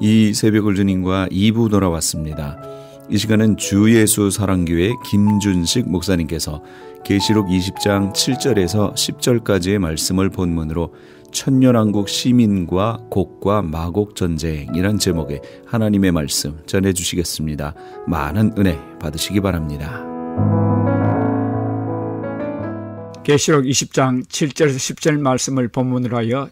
이 새벽을 주님과 2부 돌아왔습니다. 이 시간은 주예수 사랑교회 김준식 목사님께서 계시록 20장 7절에서 10절까지의 말씀을 본문으로 천년왕국 시민과 곡과 마곡 전쟁이란 제목의 하나님의 말씀 전해주시겠습니다. 많은 은혜 받으시기 바랍니다. 계시록 20장 7절에서 10절 말씀을 본문으로 하여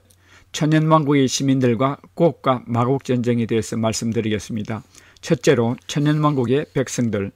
천년왕국의 시민들과 곡과 마곡 전쟁에 대해서 말씀드리겠습니다. 첫째로 천년왕국의 백성들.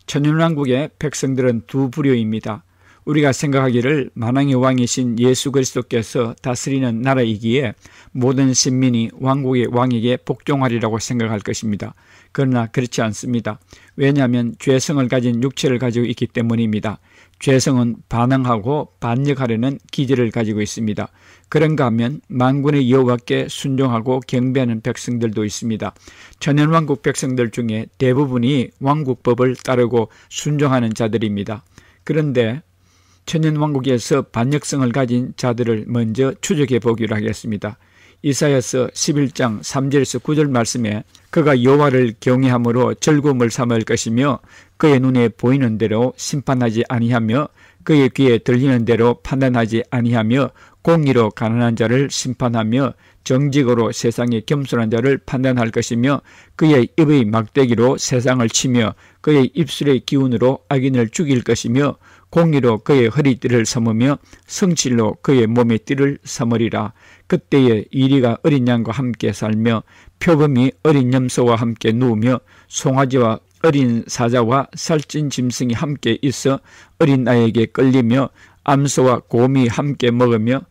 천년왕국의 백성들은 두 부류입니다. 우리가 생각하기를 만왕의 왕이신 예수 그리스도께서 다스리는 나라이기에 모든 신민이 왕국의 왕에게 복종하리라고 생각할 것입니다. 그러나 그렇지 않습니다. 왜냐하면 죄성을 가진 육체를 가지고 있기 때문입니다. 죄성은 반항하고 반역하려는 기질을 가지고 있습니다. 그런가 하면 만군의 여호와께 순종하고 경배하는 백성들도 있습니다. 천년왕국 백성들 중에 대부분이 왕국법을 따르고 순종하는 자들입니다. 그런데 천년왕국에서 반역성을 가진 자들을 먼저 추적해 보기로 하겠습니다. 이사야서 11장 3절에서 9절 말씀에 그가 여호와를 경외함으로 즐거움을 삼을 것이며 그의 눈에 보이는 대로 심판하지 아니하며 그의 귀에 들리는 대로 판단하지 아니하며 공의로 가난한 자를 심판하며 정직으로 세상에 겸손한 자를 판단할 것이며 그의 입의 막대기로 세상을 치며 그의 입술의 기운으로 악인을 죽일 것이며 공의로 그의 허리띠를 삼으며 성실로 그의 몸의 띠를 삼으리라. 그때에 이리가 어린 양과 함께 살며 표범이 어린 염소와 함께 누우며 송아지와 어린 사자와 살찐 짐승이 함께 있어 어린 아이에게 끌리며 암소와 곰이 함께 먹으며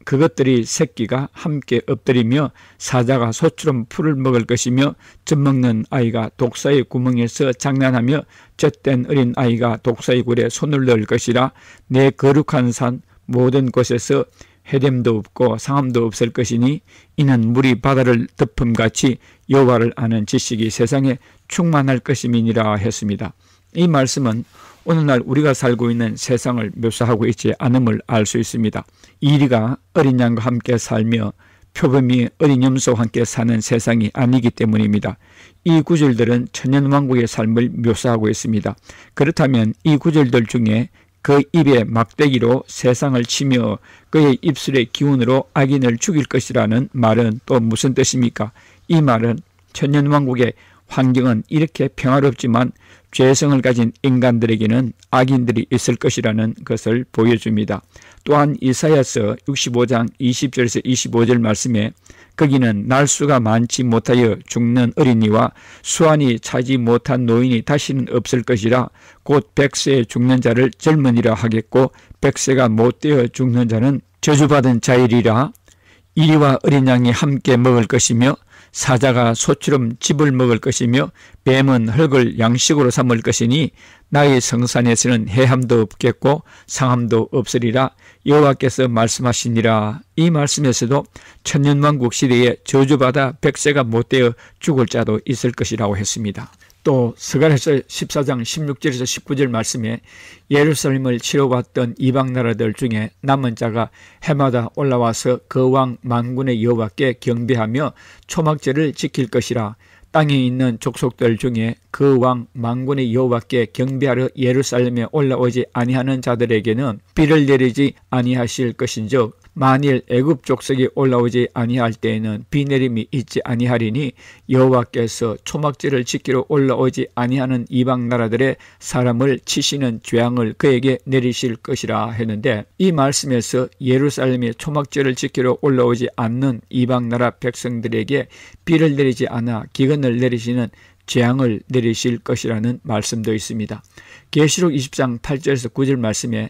그것들이 새끼가 함께 엎드리며 사자가 소처럼 풀을 먹을 것이며 젖먹는 아이가 독사의 구멍에서 장난하며 젖된 어린 아이가 독사의 굴에 손을 넣을 것이라. 내 거룩한 산 모든 곳에서 해됨도 없고 상함도 없을 것이니 이는 물이 바다를 덮음같이 여호와를 아는 지식이 세상에 충만할 것임이니라 했습니다. 이 말씀은 오늘날 우리가 살고 있는 세상을 묘사하고 있지 않음을 알 수 있습니다. 이리가 어린 양과 함께 살며 표범이 어린 염소와 함께 사는 세상이 아니기 때문입니다. 이 구절들은 천년왕국의 삶을 묘사하고 있습니다. 그렇다면 이 구절들 중에 그 입에 막대기로 세상을 치며 그의 입술의 기운으로 악인을 죽일 것이라는 말은 또 무슨 뜻입니까? 이 말은 천년왕국의 환경은 이렇게 평화롭지만 죄성을 가진 인간들에게는 악인들이 있을 것이라는 것을 보여줍니다. 또한 이사야서 65장 20절에서 25절 말씀에 거기는 날수가 많지 못하여 죽는 어린이와 수완이 차지 못한 노인이 다시는 없을 것이라. 곧 100세에 죽는 자를 젊은이라 하겠고 100세가 못되어 죽는 자는 저주받은 자이리라. 이리와 어린 양이 함께 먹을 것이며 사자가 소처럼 즙을 먹을 것이며 뱀은 흙을 양식으로 삼을 것이니 나의 성산에서는 해함도 없겠고 상함도 없으리라. 여호와께서 말씀하시니라. 이 말씀에서도 천년왕국 시대에 저주받아 100세가 못되어 죽을 자도 있을 것이라고 했습니다. 또 스가랴서 14장 16절에서 19절 말씀에 예루살렘을 치러왔던 이방 나라들 중에 남은 자가 해마다 올라와서 그 왕 만군의 여호와께 경배하며 초막제를 지킬 것이라. 땅에 있는 족속들 중에 그 왕 만군의 여호와께 경배하러 예루살렘에 올라오지 아니하는 자들에게는 비를 내리지 아니하실 것인즉 만일 애굽 족속이 올라오지 아니할 때에는 비 내림이 있지 아니하리니 여호와께서 초막제를 지키러 올라오지 아니하는 이방 나라들의 사람을 치시는 재앙을 그에게 내리실 것이라 했는데, 이 말씀에서 예루살렘에 초막제를 지키러 올라오지 않는 이방 나라 백성들에게 비를 내리지 않아 기근을 내리시는 재앙을 내리실 것이라는 말씀도 있습니다. 계시록 20장 8절에서 9절 말씀에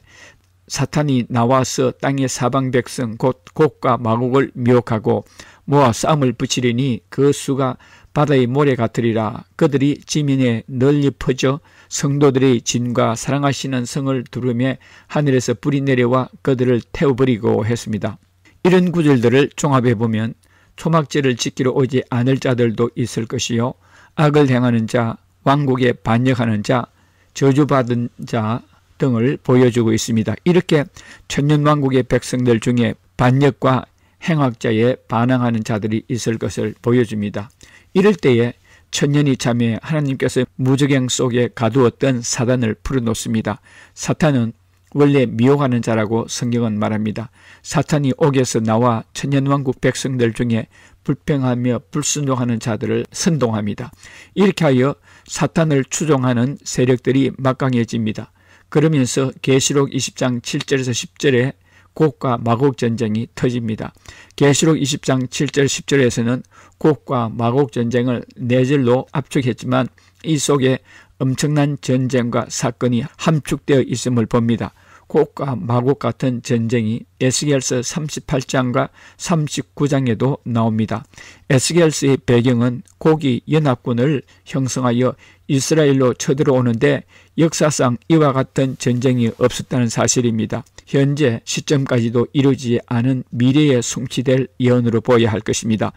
사탄이 나와서 땅의 사방 백성 곧 곡과 마곡을 미혹하고 모아 싸움을 붙이리니 그 수가 바다의 모래 같으리라. 그들이 지면에 널리 퍼져 성도들의 진과 사랑하시는 성을 두르며 하늘에서 불이 내려와 그들을 태워버리고 했습니다. 이런 구절들을 종합해보면 초막제를 지키러 오지 않을 자들도 있을 것이요, 악을 행하는 자, 왕국에 반역하는 자, 저주받은 자 등을 보여주고 있습니다. 이렇게 천년왕국의 백성들 중에 반역과 행악자에 반항하는 자들이 있을 것을 보여줍니다. 이럴 때에 천년이 참여해 하나님께서 무저갱 속에 가두었던 사단을 풀어놓습니다. 사탄은 원래 미혹하는 자라고 성경은 말합니다. 사탄이 옥에서 나와 천년왕국 백성들 중에 불평하며 불순종하는 자들을 선동합니다. 이렇게 하여 사탄을 추종하는 세력들이 막강해집니다. 그러면서 계시록 20장 7절에서 10절에 곡과 마곡 전쟁이 터집니다. 계시록 20장 7절 10절에서는 곡과 마곡 전쟁을 네 절로 압축했지만 이 속에 엄청난 전쟁과 사건이 함축되어 있음을 봅니다. 곡과 마곡 같은 전쟁이 에스겔서 38장과 39장에도 나옵니다. 에스겔서의 배경은 곡이 연합군을 형성하여 이스라엘로 쳐들어오는데 역사상 이와 같은 전쟁이 없었다는 사실입니다. 현재 시점까지도 이루어지지 않은 미래에 성취될 예언으로 보아야 할 것입니다.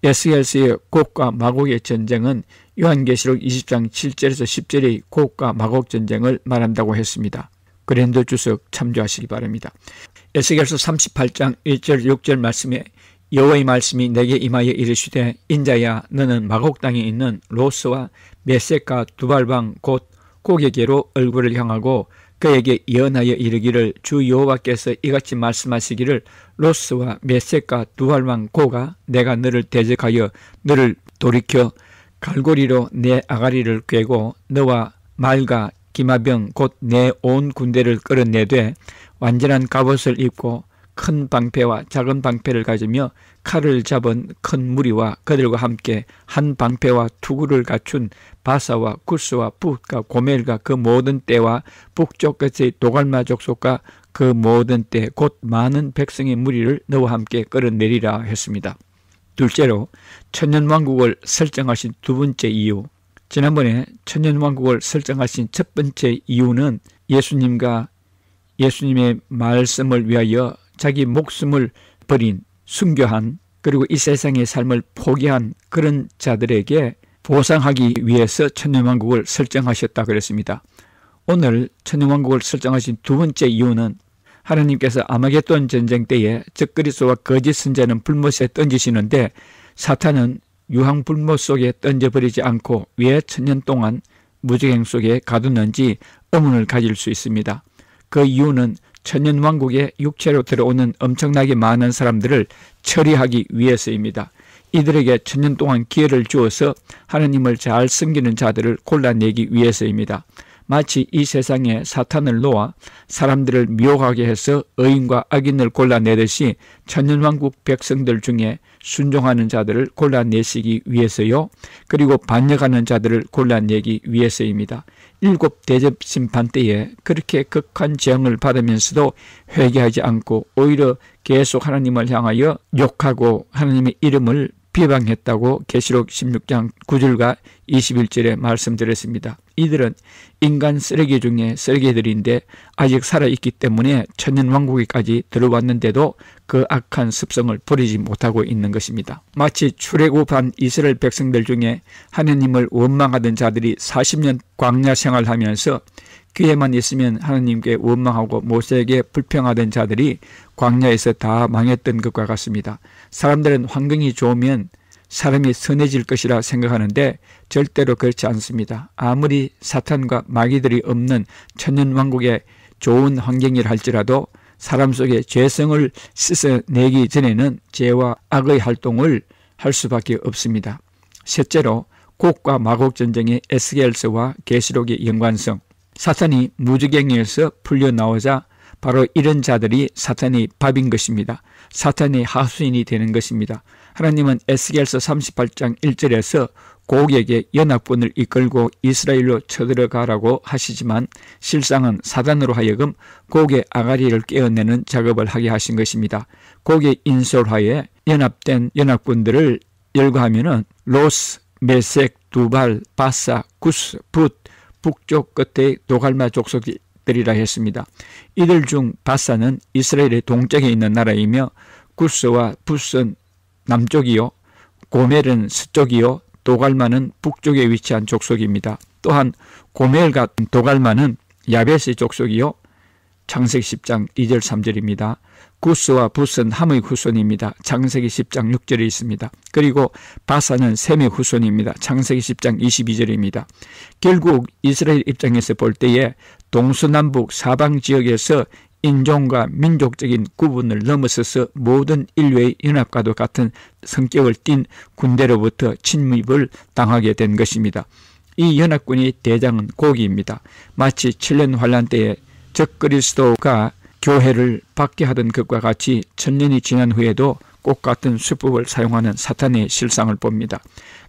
에스겔서의 곡과 마곡의 전쟁은 요한계시록 20장 7절에서 10절의 곡과 마곡 전쟁을 말한다고 했습니다. 그랜더 주석 참조하시기 바랍니다. 에스겔서 38장 1절 6절 말씀에 여호와의 말씀이 내게 임하여 이르시되 인자야 너는 마곡 땅에 있는 로스와 메섹과 두발방 곧 곡에게로 얼굴을 향하고 그에게 예언하여 이르기를 주 여호와께서 이같이 말씀하시기를 로스와 메섹과 두발방 고가 내가 너를 대적하여 너를 돌이켜 갈고리로 내 아가리를 꿰고 너와 말과 기마병 곧 내 온 군대를 끌어내되 완전한 갑옷을 입고 큰 방패와 작은 방패를 가지며 칼을 잡은 큰 무리와 그들과 함께 한 방패와 투구를 갖춘 바사와 구스와 붓과 고멜과 그 모든 떼와 북쪽 끝의 도갈마 족속과 그 모든 떼 곧 많은 백성의 무리를 너와 함께 끌어내리라 했습니다. 둘째로 천년왕국을 설정하신 두 번째 이유, 지난번에 천년왕국을 설정하신 첫 번째 이유는 예수님과 예수님의 말씀을 위하여 자기 목숨을 버린 순교한 그리고 이 세상의 삶을 포기한 그런 자들에게 보상하기 위해서 천년왕국을 설정하셨다 그랬습니다. 오늘 천년왕국을 설정하신 두 번째 이유는 하나님께서 아마겟돈 전쟁 때에 적그리스도와 거짓 선자는 불못에 던지시는데 사탄은 유황 불못 속에 던져버리지 않고 왜 천년 동안 무저갱 속에 가두는지 의문을 가질 수 있습니다. 그 이유는 천년왕국에 육체로 들어오는 엄청나게 많은 사람들을 처리하기 위해서입니다. 이들에게 천년 동안 기회를 주어서 하나님을 잘 섬기는 자들을 골라내기 위해서입니다. 마치 이 세상에 사탄을 놓아 사람들을 미혹하게 해서 의인과 악인을 골라내듯이 천년왕국 백성들 중에 순종하는 자들을 골라내시기 위해서요. 그리고 반역하는 자들을 골라내기 위해서입니다. 7 대접 심판 때에 그렇게 극한 재앙을 받으면서도 회개하지 않고 오히려 계속 하나님을 향하여 욕하고 하나님의 이름을 비방했다고 계시록 16장 9절과 21절에 말씀드렸습니다. 이들은 인간 쓰레기 중에 쓰레기들인데 아직 살아있기 때문에 천년왕국에까지 들어왔는데도 그 악한 습성을 버리지 못하고 있는 것입니다. 마치 출애굽한 이스라엘 백성들 중에 하나님을 원망하던 자들이 40년 광야 생활하면서 기회만 있으면 하나님께 원망하고 모세에게 불평하던 자들이 광야에서 다 망했던 것과 같습니다. 사람들은 환경이 좋으면 사람이 선해질 것이라 생각하는데 절대로 그렇지 않습니다. 아무리 사탄과 마귀들이 없는 천년왕국의 좋은 환경이라 할지라도 사람 속에 죄성을 씻어내기 전에는 죄와 악의 활동을 할 수밖에 없습니다. 셋째로 곡과 마곡 전쟁의 에스겔서와 계시록의 연관성, 사탄이 무저갱에서 풀려나오자 바로 이런 자들이 사탄의 밥인 것입니다. 사탄의 하수인이 되는 것입니다. 하나님은 에스겔서 38장 1절에서 곡에게 연합군을 이끌고 이스라엘로 쳐들어가라고 하시지만 실상은 사단으로 하여금 곡의 아가리를 깨어내는 작업을 하게 하신 것입니다. 곡의 인솔하에 연합된 연합군들을 열거하면은 로스, 메섹, 두발, 바사, 구스, 붓, 북쪽 끝의 도갈마 족속들이라 했습니다. 이들 중 바사는 이스라엘의 동쪽에 있는 나라이며 구스와 붓은 남쪽이요, 고멜은 서쪽이요, 도갈마는 북쪽에 위치한 족속입니다. 또한 고멜과 도갈마는 야베스 족속이요, 창세기 10장 2절 3절입니다. 구스와 붓은 함의 후손입니다. 창세기 10장 6절에 있습니다. 그리고 바사는 셈의 후손입니다. 창세기 10장 22절입니다. 결국 이스라엘 입장에서 볼 때에 동서남북 사방 지역에서 인종과 민족적인 구분을 넘어서서 모든 인류의 연합과도 같은 성격을 띤 군대로부터 침입을 당하게 된 것입니다. 이 연합군의 대장은 고기입니다. 마치 7년 환란 때에 적그리스도가 교회를 박게 하던 것과 같이 천년이 지난 후에도 꼭 같은 수법을 사용하는 사탄의 실상을 봅니다.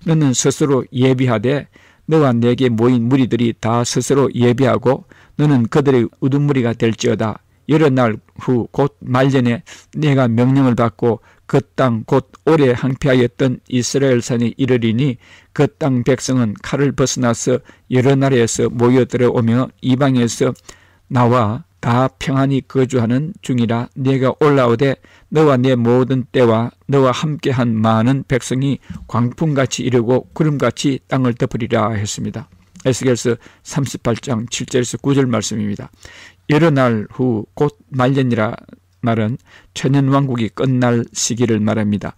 너는 스스로 예비하되 너와 내게 모인 무리들이 다 스스로 예비하고 너는 그들의 우두머리가 될지어다. 여러 날 후 곧 말년에 내가 명령을 받고 그 땅 곧 오래 항폐하였던 이스라엘 산에 이르리니 그 땅 백성은 칼을 벗어나서 여러 나라에서 모여들어오며 이방에서 나와 다 평안히 거주하는 중이라. 내가 올라오되 너와 내 모든 때와 너와 함께한 많은 백성이 광풍같이 이르고 구름같이 땅을 덮으리라 했습니다. 에스겔서 38장 7절에서 9절 말씀입니다. 여러 날 후 곧 말년이라 말은 천년왕국이 끝날 시기를 말합니다.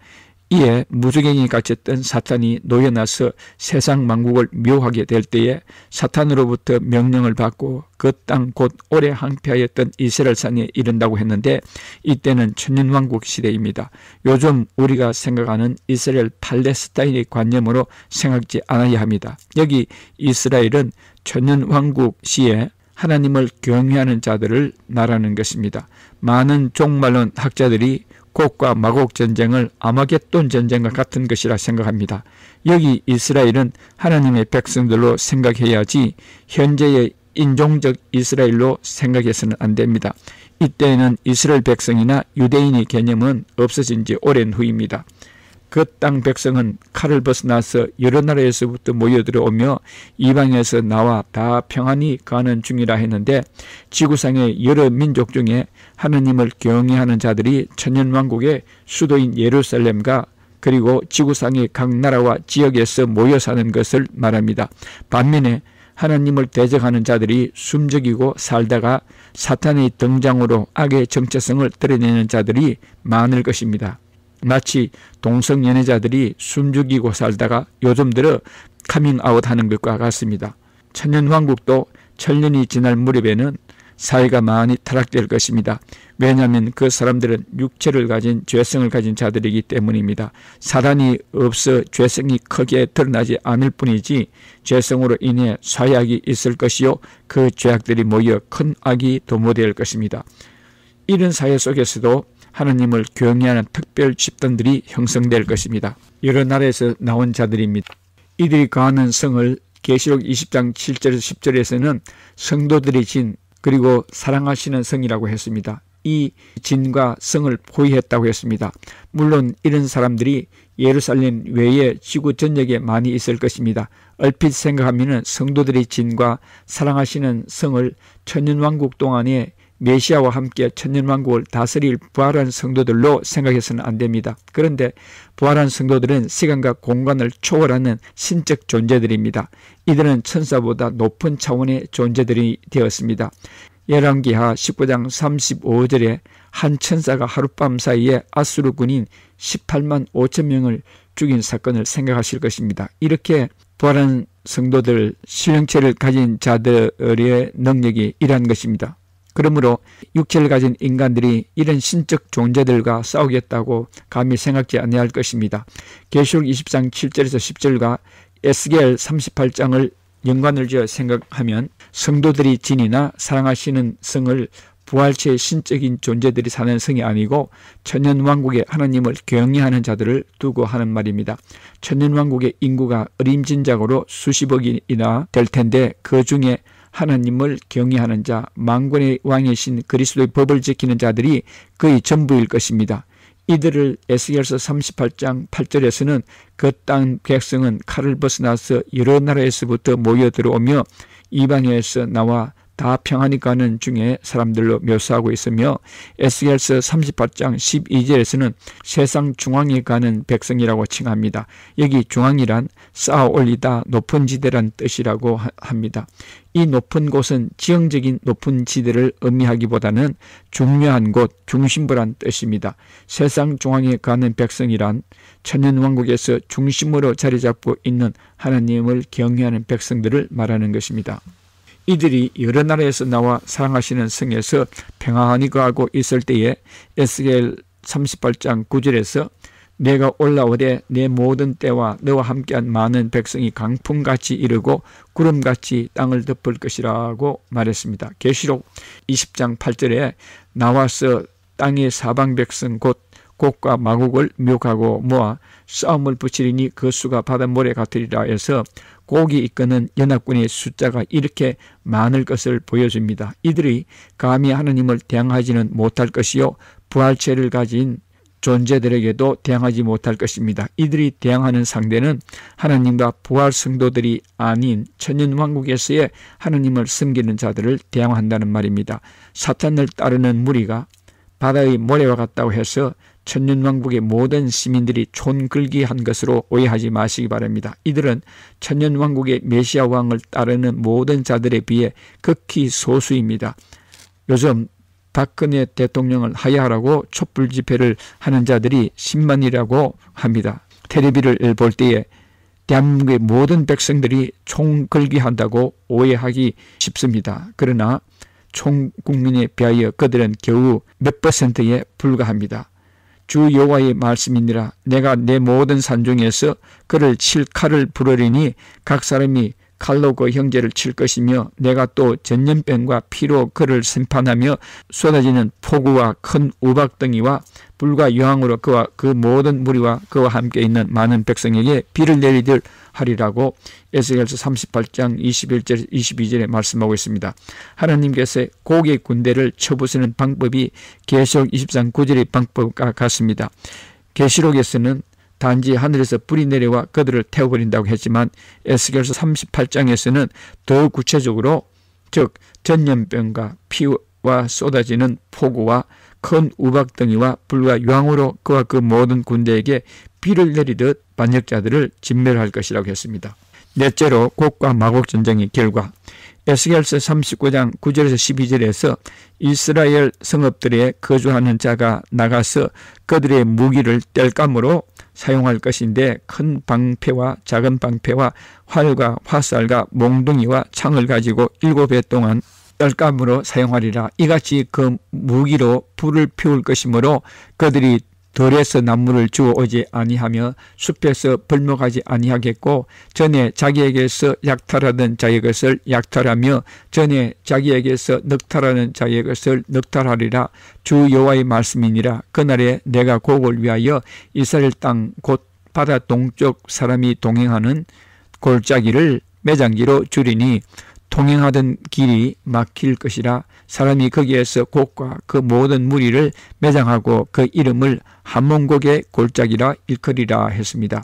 이에 무주경이 갇혔던 사탄이 놓여나서 세상 만국을 묘하게 될 때에 사탄으로부터 명령을 받고 그 땅 곧 오래 항폐하였던 이스라엘 산에 이른다고 했는데 이때는 천년왕국 시대입니다. 요즘 우리가 생각하는 이스라엘 팔레스타인의 관념으로 생각지 않아야 합니다. 여기 이스라엘은 천년왕국 시에 하나님을 경외하는 자들을 말하는 것입니다. 많은 종말론 학자들이 곡과 마곡 전쟁을 아마겟돈 전쟁과 같은 것이라 생각합니다. 여기 이스라엘은 하나님의 백성들로 생각해야지 현재의 인종적 이스라엘로 생각해서는 안 됩니다. 이때는 이스라엘 백성이나 유대인의 개념은 없어진 지 오랜 후입니다. 그 땅 백성은 칼을 벗어나서 여러 나라에서부터 모여들어오며 이방에서 나와 다 평안히 가는 중이라 했는데 지구상의 여러 민족 중에 하나님을 경외하는 자들이 천년왕국의 수도인 예루살렘과 그리고 지구상의 각 나라와 지역에서 모여 사는 것을 말합니다. 반면에 하나님을 대적하는 자들이 숨죽이고 살다가 사탄의 등장으로 악의 정체성을 드러내는 자들이 많을 것입니다. 마치 동성연애자들이 숨죽이고 살다가 요즘 들어 카밍아웃하는 것과 같습니다. 천년왕국도 천년이 지날 무렵에는 사회가 많이 타락될 것입니다. 왜냐하면 그 사람들은 육체를 가진 죄성을 가진 자들이기 때문입니다. 사단이 없어 죄성이 크게 드러나지 않을 뿐이지 죄성으로 인해 사약이 있을 것이요 그 죄악들이 모여 큰 악이 도모될 것입니다. 이런 사회 속에서도 하나님을 경외하는 특별 집단들이 형성될 것입니다. 여러 나라에서 나온 자들입니다. 이들이 거하는 성을 계시록 20장 7절에서 10절에서는 성도들이 진 그리고 사랑하시는 성이라고 했습니다. 이 진과 성을 포위했다고 했습니다. 물론 이런 사람들이 예루살렘 외에 지구 전역에 많이 있을 것입니다. 얼핏 생각하면 성도들의 진과 사랑하시는 성을 천년왕국 동안에 메시아와 함께 천년왕국을 다스릴 부활한 성도들로 생각해서는 안 됩니다. 그런데 부활한 성도들은 시간과 공간을 초월하는 신적 존재들입니다. 이들은 천사보다 높은 차원의 존재들이 되었습니다. 열왕기하 19장 35절에 한 천사가 하룻밤 사이에 아수르 군인 18만 5천 명을 죽인 사건을 생각하실 것입니다. 이렇게 부활한 성도들, 신령체를 가진 자들의 능력이 이러한 것입니다. 그러므로 육체를 가진 인간들이 이런 신적 존재들과 싸우겠다고 감히 생각지 않아야 할 것입니다. 계시록 20장 7절에서 10절과 에스겔 38장을 연관을 지어 생각하면 성도들이 진이나 사랑하시는 성을 부활체의 신적인 존재들이 사는 성이 아니고 천년왕국의 하나님을 경외하는 자들을 두고 하는 말입니다. 천년왕국의 인구가 어림짐작으로 수십억이나 될 텐데 그 중에 하나님을 경외하는 자, 만군의 왕이신 그리스도의 법을 지키는 자들이 거의 전부일 것입니다. 이들을 에스겔서 38장 8절에서는 그 땅 백성은 칼을 벗어나서 여러 나라에서부터 모여 들어오며 이방에서 나와 다 평안히 가는 중에 사람들로 묘사하고 있으며 에스겔서 38장 12절에서는 세상 중앙에 가는 백성이라고 칭합니다. 여기 중앙이란 쌓아 올리다 높은 지대란 뜻이라고 합니다. 이 높은 곳은 지형적인 높은 지대를 의미하기보다는 중요한 곳, 중심부란 뜻입니다. 세상 중앙에 가는 백성이란 천년왕국에서 중심으로 자리 잡고 있는 하나님을 경외하는 백성들을 말하는 것입니다. 이들이 여러 나라에서 나와 사랑하시는 성에서 평안히 거하고 있을 때에 에스겔 38장 9절에서 내가 올라오되 내 모든 때와 너와 함께한 많은 백성이 강풍같이 이르고 구름같이 땅을 덮을 것이라고 말했습니다. 계시록 20장 8절에 나와서 땅의 사방 백성 곧 곡과 마곡을 묘하고 모아 싸움을 붙이리니 그 수가 바닷모래 같으리라 해서 곡이 이끄는 연합군의 숫자가 이렇게 많을 것을 보여줍니다. 이들이 감히 하나님을 대항하지는 못할 것이요 부활체를 가진 존재들에게도 대항하지 못할 것입니다. 이들이 대항하는 상대는 하나님과 부활 성도들이 아닌 천년왕국에서의 하나님을 섬기는 자들을 대항한다는 말입니다. 사탄을 따르는 무리가 바다의 모래와 같다고 해서 천년왕국의 모든 시민들이 촌글기한 것으로 오해하지 마시기 바랍니다. 이들은 천년왕국의 메시아 왕을 따르는 모든 자들에 비해 극히 소수입니다. 요즘 박근혜 대통령을 하야하라고 촛불 집회를 하는 자들이 10만이라고 합니다. 텔레비를 볼 때에 대한민국의 모든 백성들이 총글기한다고 오해하기 쉽습니다. 그러나 총 국민에 비하여 그들은 겨우 몇 %에 불과합니다. 주 여호와의 말씀이니라. 내가 내 모든 산중에서 그를 칠 칼을 부르리니 각 사람이 칼로 그 형제를 칠 것이며 내가 또 전염병과 피로 그를 심판하며 쏟아지는 폭우와 큰 우박덩이와 불과 유황으로 그와 그 모든 무리와 그와 함께 있는 많은 백성에게 비를 내리들 하리라고 에스겔서 38장 21절 22절에 말씀하고 있습니다. 하나님께서 고개 군대를 쳐부수는 방법이 계시록 23장 9절의 방법과 같습니다. 계시록에서는 단지 하늘에서 불이 내려와 그들을 태워버린다고 했지만 에스겔서 38장에서는 더 구체적으로 즉 전염병과 피와 쏟아지는 폭우와 큰 우박덩이와 불과 유황으로 그와 그 모든 군대에게 비를 내리듯 반역자들을 진멸할 것이라고 했습니다. 넷째로 곡과 마곡 전쟁의 결과 에스겔서 39장 9절에서 12절에서 이스라엘 성읍들에 거주하는 자가 나가서 그들의 무기를 땔감으로 사용할 것인데 큰 방패와 작은 방패와 활과 화살과 몽둥이와 창을 가지고 7해 동안 땔감으로 사용하리라. 이같이 그 무기로 불을 피울 것이므로 그들이 들에서 나무를 주워오지 아니하며 숲에서 벌목하지 아니하겠고 전에 자기에게서 약탈하던 자의 것을 약탈하며 전에 자기에게서 넉탈하는 자의 것을 넉탈하리라. 주 여호와의 말씀이니라. 그날에 내가 곡을 위하여 이스라엘 땅 곧 바다 동쪽 사람이 동행하는 골짜기를 매장지로 주리니 통행하던 길이 막힐 것이라. 사람이 거기에서 곡과 그 모든 무리를 매장하고 그 이름을 하몬곡의 골짜기라 일컬이라 했습니다.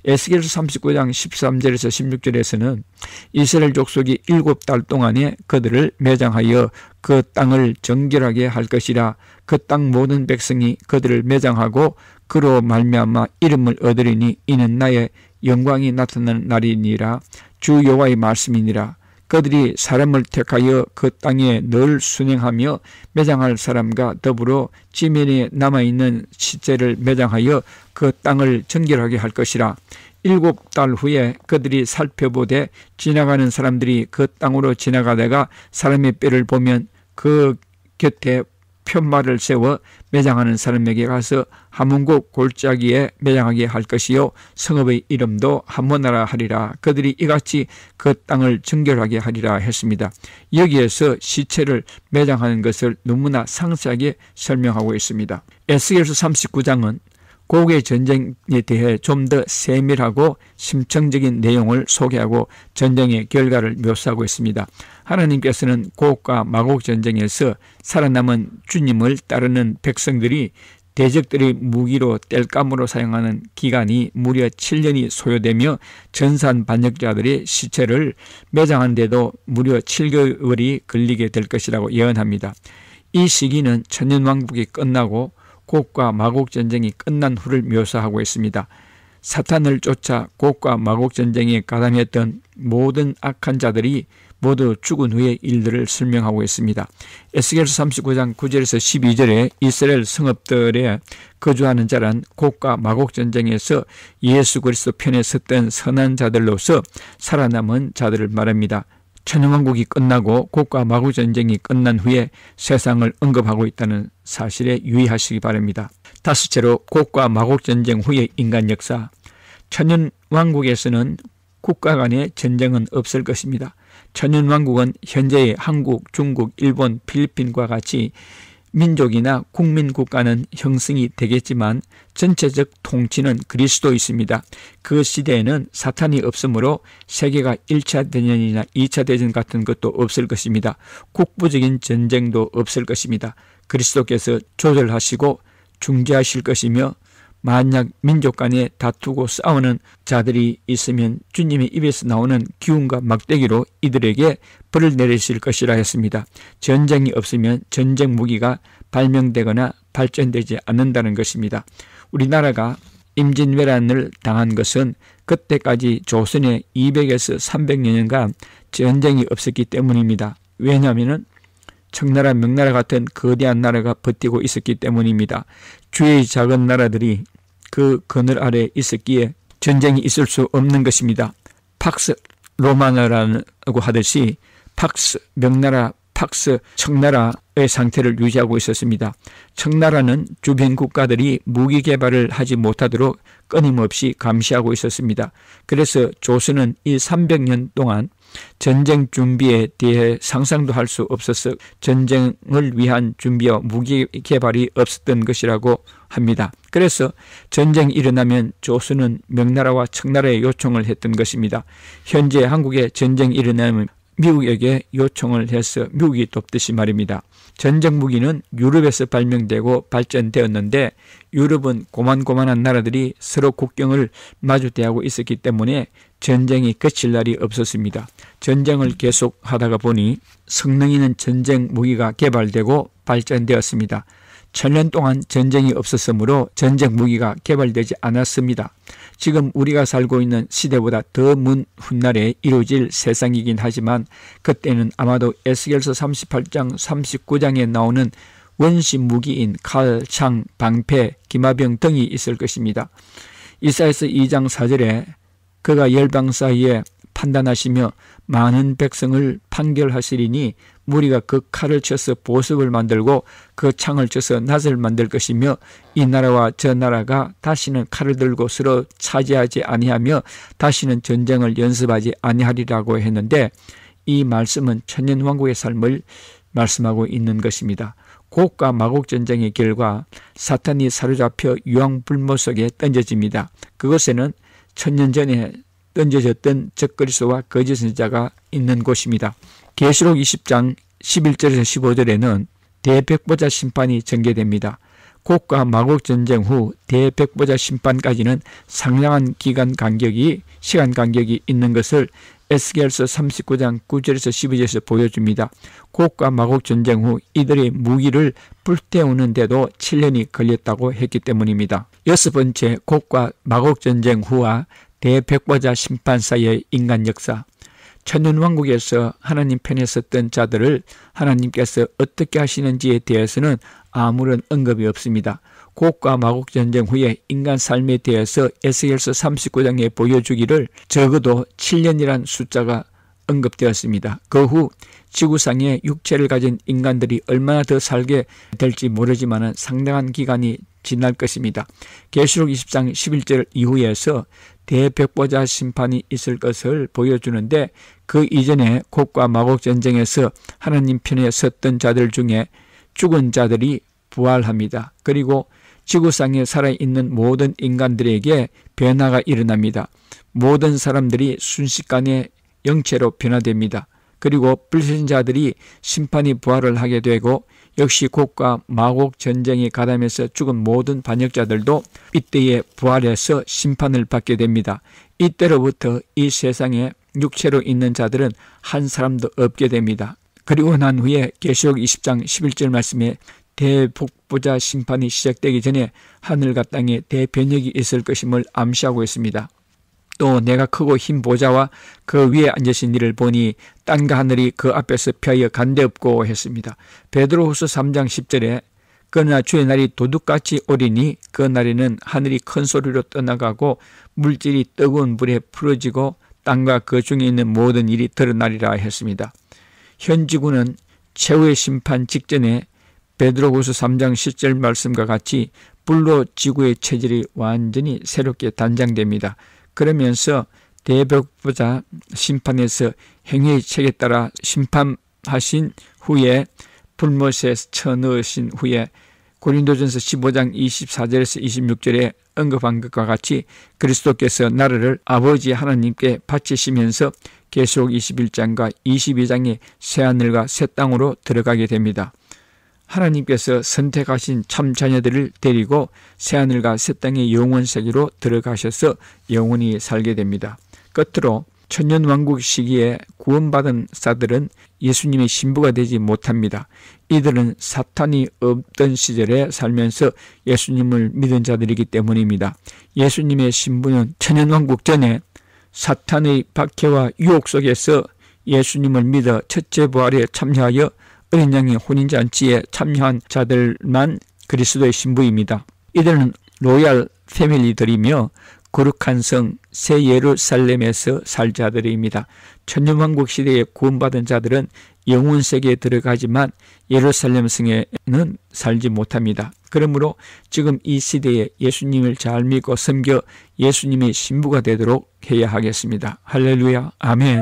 에스겔서 39장 13절에서 16절에서는 이스라엘 족속이 7달 동안에 그들을 매장하여 그 땅을 정결하게 할 것이라. 그 땅 모든 백성이 그들을 매장하고 그로 말미암아 이름을 얻으리니 이는 나의 영광이 나타나는 날이니라. 주 여호와의 말씀이니라. 그들이 사람을 택하여 그 땅에 늘 순행하며 매장할 사람과 더불어 지면에 남아있는 시체를 매장하여 그 땅을 정결하게 할 것이라. 7달 후에 그들이 살펴보되 지나가는 사람들이 그 땅으로 지나가다가 사람의 뼈를 보면 그 곁에 편말을 세워 매장하는 사람에게 가서 하몬곡 골짜기에 매장하게 할 것이요 성읍의 이름도 하모나라 하리라. 그들이 이같이 그 땅을 정결하게 하리라 했습니다. 여기에서 시체를 매장하는 것을 너무나 상세하게 설명하고 있습니다. 에스겔서 39장은 곡의 전쟁에 대해 좀 더 세밀하고 심층적인 내용을 소개하고 전쟁의 결과를 묘사하고 있습니다. 하나님께서는 곡과 마곡 전쟁에서 살아남은 주님을 따르는 백성들이 대적들이 무기로 땔감으로 사용하는 기간이 무려 7년이 소요되며 전산 반역자들의 시체를 매장하는데도 무려 7개월이 걸리게 될 것이라고 예언합니다. 이 시기는 천년왕국이 끝나고 곡과 마곡 전쟁이 끝난 후를 묘사하고 있습니다. 사탄을 쫓아 곡과 마곡 전쟁에 가담했던 모든 악한 자들이 모두 죽은 후의 일들을 설명하고 있습니다. 에스겔서 39장 9절에서 12절에 이스라엘 성읍들에 거주하는 자란 곡과 마곡 전쟁에서 예수 그리스도 편에 섰던 선한 자들로서 살아남은 자들을 말합니다. 천년왕국이 끝나고 곡과 마곡 전쟁이 끝난 후에 세상을 언급하고 있다는 사실에 유의하시기 바랍니다. 다섯째로 곡과 마곡 전쟁 후의 인간 역사. 천년왕국에서는 국가 간의 전쟁은 없을 것입니다. 천년왕국은 현재의 한국, 중국, 일본, 필리핀과 같이 민족이나 국민국가는 형성이 되겠지만 전체적 통치는 그리스도 있습니다. 그 시대에는 사탄이 없으므로 세계가 1차 대전이나 2차 대전 같은 것도 없을 것입니다. 국부적인 전쟁도 없을 것입니다. 그리스도께서 조절하시고 중재하실 것이며 만약 민족 간에 다투고 싸우는 자들이 있으면 주님의 입에서 나오는 기운과 막대기로 이들에게 벌을 내리실 것이라 했습니다. 전쟁이 없으면 전쟁 무기가 발명되거나 발전되지 않는다는 것입니다. 우리나라가 임진왜란을 당한 것은 그때까지 조선에 200에서 300년간 전쟁이 없었기 때문입니다. 왜냐하면 청나라, 명나라 같은 거대한 나라가 버티고 있었기 때문입니다. 주의 작은 나라들이 그 그늘 아래 있었기에 전쟁이 있을 수 없는 것입니다. 팍스 로마나라고 하듯이 팍스 명나라, 팍스 청나라의 상태를 유지하고 있었습니다. 청나라는 주변 국가들이 무기 개발을 하지 못하도록 끊임없이 감시하고 있었습니다. 그래서 조선은 이 300년 동안 전쟁 준비에 대해 상상도 할 수 없어서 전쟁을 위한 준비와 무기 개발이 없었던 것이라고 합니다. 그래서 전쟁이 일어나면 조선은 명나라와 청나라에 요청을 했던 것입니다. 현재 한국에 전쟁이 일어나면 미국에게 요청을 해서 미국이 돕듯이 말입니다. 전쟁 무기는 유럽에서 발명되고 발전되었는데 유럽은 고만고만한 나라들이 서로 국경을 마주대하고 있었기 때문에 전쟁이 그칠 날이 없었습니다. 전쟁을 계속하다가 보니 성능 있는 전쟁 무기가 개발되고 발전되었습니다. 1000년 동안 전쟁이 없었으므로 전쟁 무기가 개발되지 않았습니다. 지금 우리가 살고 있는 시대보다 더 먼 훗날에 이루어질 세상이긴 하지만 그때는 아마도 에스겔서 38장 39장에 나오는 원시 무기인 칼, 창, 방패, 기마병 등이 있을 것입니다. 이사야서 2장 4절에 그가 열방 사이에 판단하시며 많은 백성을 판결하시리니 무리가 그 칼을 쳐서 보석을 만들고 그 창을 쳐서 낫을 만들 것이며 이 나라와 저 나라가 다시는 칼을 들고 서로 차지하지 아니하며 다시는 전쟁을 연습하지 아니하리라고 했는데 이 말씀은 천년왕국의 삶을 말씀하고 있는 것입니다. 곡과 마곡 전쟁의 결과 사탄이 사로잡혀 유황불모 속에 던져집니다. 그것에는 1000년 전에 던져졌던 적그리스도와 거짓 선지자가 있는 곳입니다. 계시록 20장 11절에서 15절에는 대백보자 심판이 전개됩니다. 곡과 마곡 전쟁 후 대백보자 심판까지는 상당한 시간 간격이 있는 것을 에스겔서 39장 9절에서 12절에서 보여줍니다. 곡과 마곡 전쟁 후 이들의 무기를 불태우는데도 7년이 걸렸다고 했기 때문입니다. 여섯 번째, 곡과 마곡 전쟁 후와 대백보자 심판 사이의 인간 역사. 천년왕국에서 하나님 편에 섰던 자들을 하나님께서 어떻게 하시는지에 대해서는 아무런 언급이 없습니다. 곡과 마곡 전쟁 후에 인간 삶에 대해서 에스겔서 39장에 보여주기를 적어도 7년이란 숫자가 언급되었습니다. 그 후 지구상에 육체를 가진 인간들이 얼마나 더 살게 될지 모르지만 상당한 기간이 지날 것입니다. 계시록 20장 11절 이후에서 대백보자 심판이 있을 것을 보여주는데 그 이전에 곡과 마곡 전쟁에서 하나님 편에 섰던 자들 중에 죽은 자들이 부활합니다. 그리고 지구상에 살아있는 모든 인간들에게 변화가 일어납니다. 모든 사람들이 순식간에 영체로 변화됩니다. 그리고 불신자들이 심판이 부활을 하게 되고 역시 곡과 마곡 전쟁에 가담해서 죽은 모든 반역자들도 이때에 부활해서 심판을 받게 됩니다. 이때로부터 이 세상에 육체로 있는 자들은 한 사람도 없게 됩니다. 그리고 난 후에 계시록 20장 11절 말씀에 대복부자 심판이 시작되기 전에 하늘과 땅에 대변혁이 있을 것임을 암시하고 있습니다. 또 내가 크고 흰 보좌와 그 위에 앉으신 이를 보니 땅과 하늘이 그 앞에서 펴여 간데없고 했습니다. 베드로후서 3장 10절에 그러나 주의 날이 도둑같이 오리니 그 날에는 하늘이 큰 소리로 떠나가고 물질이 뜨거운 불에 풀어지고 땅과 그 중에 있는 모든 일이 드러나리라 했습니다. 현 지구는 최후의 심판 직전에 베드로후서 3장 10절 말씀과 같이 불로 지구의 체질이 완전히 새롭게 단장됩니다. 그러면서 대복부자 심판에서 행위의 책에 따라 심판하신 후에 불못에 쳐넣으신 후에 고린도전서 15장 24절에서 26절에 언급한 것과 같이 그리스도께서 나라를 아버지 하나님께 바치시면서 계시록 21장과 22장의 새하늘과 새 땅으로 들어가게 됩니다. 하나님께서 선택하신 참 자녀들을 데리고 새하늘과 새 땅의 영원 세계로 들어가셔서 영원히 살게 됩니다. 끝으로 천년왕국 시기에 구원받은 자들은 예수님의 신부가 되지 못합니다. 이들은 사탄이 없던 시절에 살면서 예수님을 믿은 자들이기 때문입니다. 예수님의 신부는 천년왕국 전에 사탄의 박해와 유혹 속에서 예수님을 믿어 첫째 부활에 참여하여 어린 양의 혼인잔치에 참여한 자들만 그리스도의 신부입니다. 이들은 로얄 패밀리들이며 거룩한 성 새 예루살렘에서 살 자들입니다. 천년왕국 시대에 구원받은 자들은 영원 세계에 들어가지만 예루살렘 성에는 살지 못합니다. 그러므로 지금 이 시대에 예수님을 잘 믿고 섬겨 예수님의 신부가 되도록 해야 하겠습니다. 할렐루야, 아멘.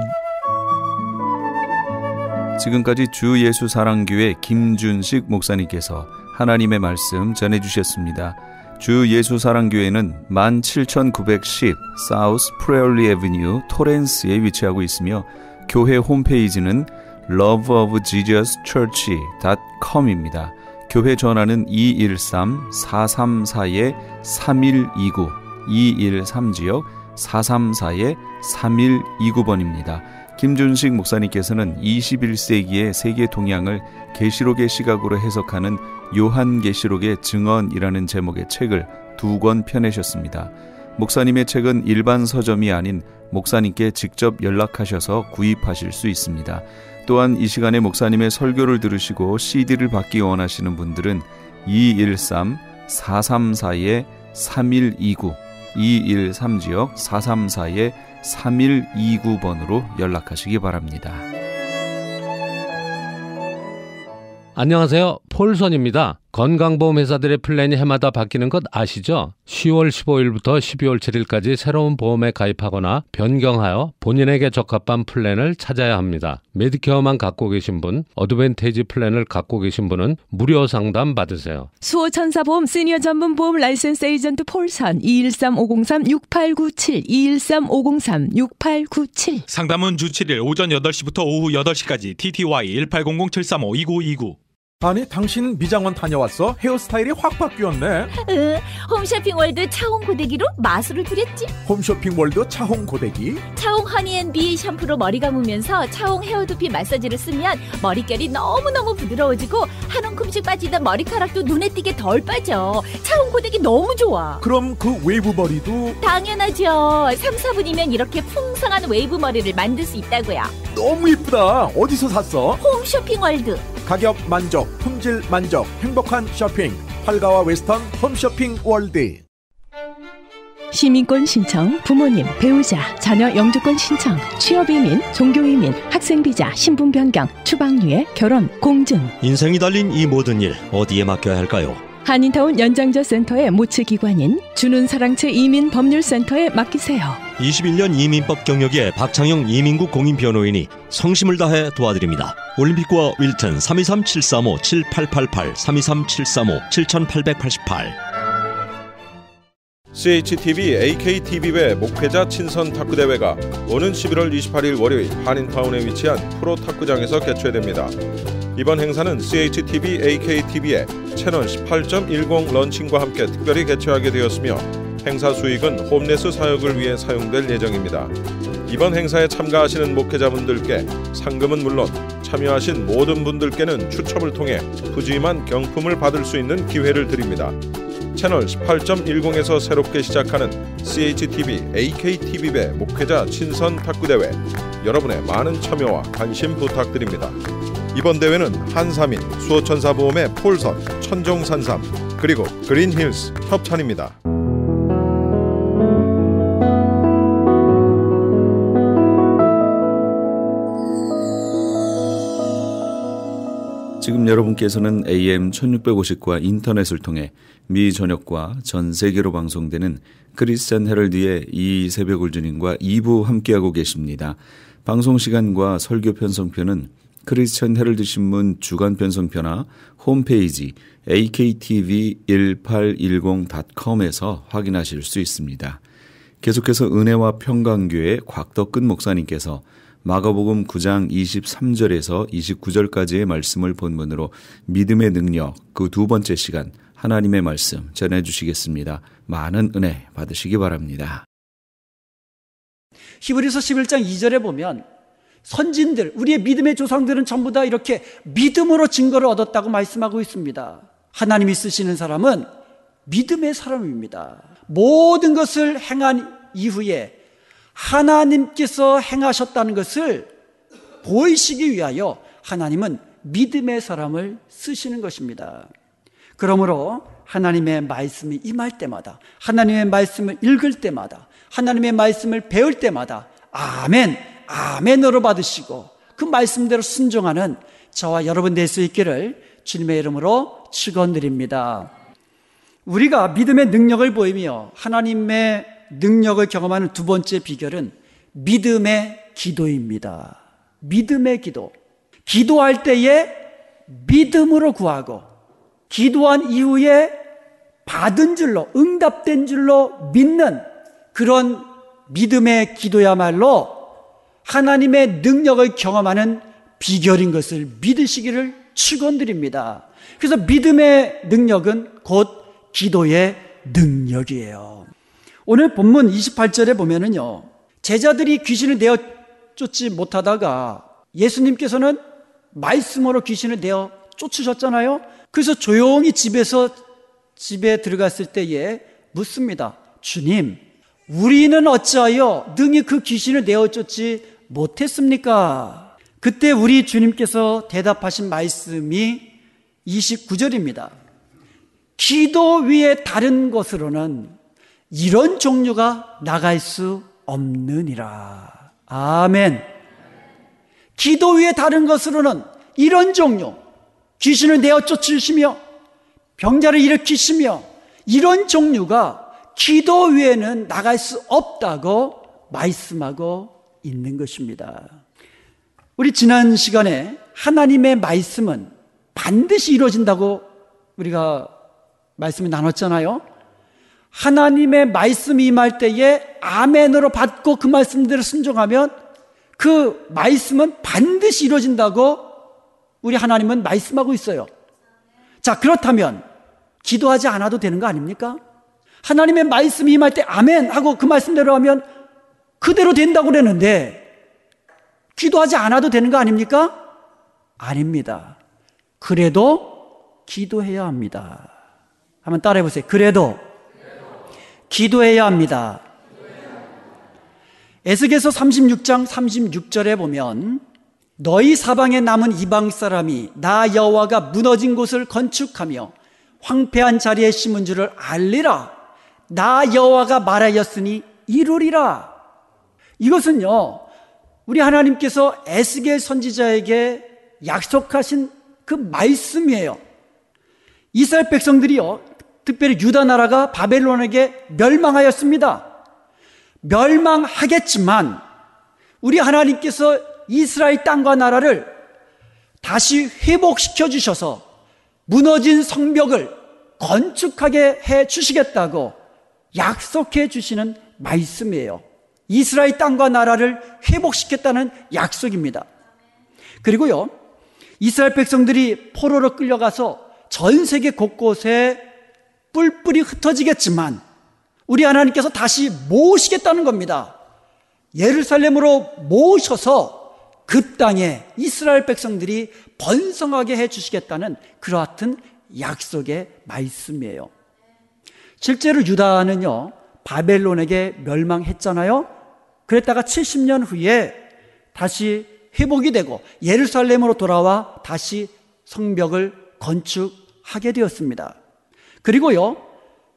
지금까지 주 예수 사랑교회 김준식 목사님께서 하나님의 말씀 전해주셨습니다. 주 예수 사랑교회는 17910 사우스 프레올리 애비뉴 토렌스에 위치하고 있으며 교회 홈페이지는 loveofjesuschurch.com입니다. 교회 전화는 213-434-3129 213지역 434-3129번입니다. 김준식 목사님께서는 21세기의 세계 동향을 계시록의 시각으로 해석하는 요한계시록의 증언이라는 제목의 책을 2권 펴내셨습니다. 목사님의 책은 일반 서점이 아닌 목사님께 직접 연락하셔서 구입하실 수 있습니다. 또한 이 시간에 목사님의 설교를 들으시고 CD를 받기 원하시는 분들은 213-434-3129 213지역 434-3129번으로 연락하시기 바랍니다. 안녕하세요. 폴선입니다. 건강보험회사들의 플랜이 해마다 바뀌는 것 아시죠? 10월 15일부터 12월 7일까지 새로운 보험에 가입하거나 변경하여 본인에게 적합한 플랜을 찾아야 합니다. 메디케어만 갖고 계신 분, 어드밴티지 플랜을 갖고 계신 분은 무료 상담 받으세요. 수호천사보험 시니어 전문 보험 라이센스 에이전트 폴선 213-503-6897 213-503-6897 상담은 주 7일 오전 8시부터 오후 8시까지 TTY 1800-735-2929 아니 당신 미장원 다녀왔어? 헤어스타일이 확 바뀌었네. 홈쇼핑월드 차홍 고데기로 마술을 부렸지. 홈쇼핑월드 차홍 고데기? 차홍 허니앤비 샴푸로 머리 감으면서 차홍 헤어두피 마사지를 쓰면 머릿결이 너무너무 부드러워지고 한 움큼씩 빠지던 머리카락도 눈에 띄게 덜 빠져. 차홍 고데기 너무 좋아. 그럼 그 웨이브 머리도? 당연하죠. 3, 4분이면 이렇게 풍성한 웨이브 머리를 만들 수 있다고요. 너무 이쁘다. 어디서 샀어? 홈쇼핑월드. 가격 만족, 품질 만족, 행복한 쇼핑. 활가와 웨스턴 홈쇼핑 월드. 시민권 신청, 부모님, 배우자, 자녀 영주권 신청, 취업이민, 종교이민, 학생비자, 신분 변경, 추방유예, 결혼, 공증. 인생이 달린 이 모든 일 어디에 맡겨야 할까요? 한인타운 연장자 센터의 모츠기관인 주는사랑채 이민법률센터에 맡기세요. 21년 이민법 경력의 박창영 이민국 공인변호인이 성심을 다해 도와드립니다. 올림픽과 윌튼 323-735-7888 323-735-7888 CHTV AKTV배 목회자 친선 탁구대회가 오는 11월 28일 월요일 한인타운에 위치한 프로탁구장에서 개최됩니다. 이번 행사는 CHTV AKTV의 채널 18.10 런칭과 함께 특별히 개최하게 되었으며 행사 수익은 홈레스 사역을 위해 사용될 예정입니다. 이번 행사에 참가하시는 목회자분들께 상금은 물론 참여하신 모든 분들께는 추첨을 통해 푸짐한 경품을 받을 수 있는 기회를 드립니다. 채널 18.10에서 새롭게 시작하는 CHTV AKTV배 목회자 친선 탁구대회, 여러분의 많은 참여와 관심 부탁드립니다. 이번 대회는 한삼인, 수호천사보험의 폴선, 천종산삼, 그리고 그린힐스 협찬입니다. 지금 여러분께서는 AM 1650과 인터넷을 통해 미 전역과 전 세계로 방송되는 크리스찬 헤럴드의 이 새벽을 주님과 2부 함께하고 계십니다. 방송 시간과 설교 편성표는 크리스찬 헤럴드 신문 주간 편성표나 홈페이지 aktv1810.com에서 확인하실 수 있습니다. 계속해서 은혜와 평강교회 곽덕근 목사님께서 마가복음 9장 23절에서 29절까지의 말씀을 본문으로 믿음의 능력, 그 두 번째 시간 하나님의 말씀 전해주시겠습니다. 많은 은혜 받으시기 바랍니다. 히브리서 11장 2절에 보면 선진들, 우리의 믿음의 조상들은 전부 다 이렇게 믿음으로 증거를 얻었다고 말씀하고 있습니다. 하나님이 쓰시는 사람은 믿음의 사람입니다. 모든 것을 행한 이후에 하나님께서 행하셨다는 것을 보이시기 위하여 하나님은 믿음의 사람을 쓰시는 것입니다. 그러므로 하나님의 말씀이 임할 때마다, 하나님의 말씀을 읽을 때마다, 하나님의 말씀을 배울 때마다 아멘, 아멘으로 받으시고 그 말씀대로 순종하는 저와 여러분 될 수 있기를 주님의 이름으로 축원드립니다. 우리가 믿음의 능력을 보이며 하나님의 능력을 경험하는 두 번째 비결은 믿음의 기도입니다. 믿음의 기도. 기도할 때에 믿음으로 구하고 기도한 이후에 받은 줄로, 응답된 줄로 믿는 그런 믿음의 기도야말로 하나님의 능력을 경험하는 비결인 것을 믿으시기를 축원드립니다. 그래서 믿음의 능력은 곧 기도의 능력이에요. 오늘 본문 28절에 보면은요, 제자들이 귀신을 내어 쫓지 못하다가 예수님께서는 말씀으로 귀신을 내어 쫓으셨잖아요. 그래서 조용히 집에 들어갔을 때에 묻습니다. 주님, 우리는 어찌하여 능히 그 귀신을 내어 쫓지 못했습니까? 그때 우리 주님께서 대답하신 말씀이 29절입니다. 기도 위에 다른 것으로는 이런 종류가 나갈 수 없느니라. 아멘. 기도 위에 다른 것으로는 이런 종류, 귀신을 내어 쫓으시며 병자를 일으키시며 이런 종류가 기도 위에는 나갈 수 없다고 말씀하고 있는 것입니다. 우리 지난 시간에 하나님의 말씀은 반드시 이루어진다고 우리가 말씀을 나눴잖아요. 하나님의 말씀이 임할 때에 아멘으로 받고 그 말씀대로 순종하면 그 말씀은 반드시 이루어진다고 우리 하나님은 말씀하고 있어요. 자, 그렇다면 기도하지 않아도 되는 거 아닙니까? 하나님의 말씀이 임할 때 아멘 하고 그 말씀대로 하면 그대로 된다고 그랬는데 기도하지 않아도 되는 거 아닙니까? 아닙니다. 그래도 기도해야 합니다. 한번 따라해 보세요. 그래도 기도해야 합니다. 에스겔서 36장 36절에 보면 너희 사방에 남은 이방 사람이 나 여호와가 무너진 곳을 건축하며 황폐한 자리에 심은 줄을 알리라. 나 여호와가 말하였으니 이루리라. 이것은요, 우리 하나님께서 에스겔 선지자에게 약속하신 그 말씀이에요. 이스라엘 백성들이요, 특별히 유다 나라가 바벨론에게 멸망하였습니다. 멸망하겠지만 우리 하나님께서 이스라엘 땅과 나라를 다시 회복시켜 주셔서 무너진 성벽을 건축하게 해 주시겠다고 약속해 주시는 말씀이에요. 이스라엘 땅과 나라를 회복시켰다는 약속입니다. 그리고요, 이스라엘 백성들이 포로로 끌려가서 전 세계 곳곳에 뿔뿔이 흩어지겠지만 우리 하나님께서 다시 모으시겠다는 겁니다. 예루살렘으로 모으셔서 그 땅에 이스라엘 백성들이 번성하게 해주시겠다는 그러한 약속의 말씀이에요. 실제로 유다는요, 바벨론에게 멸망했잖아요. 그랬다가 70년 후에 다시 회복이 되고 예루살렘으로 돌아와 다시 성벽을 건축하게 되었습니다. 그리고요,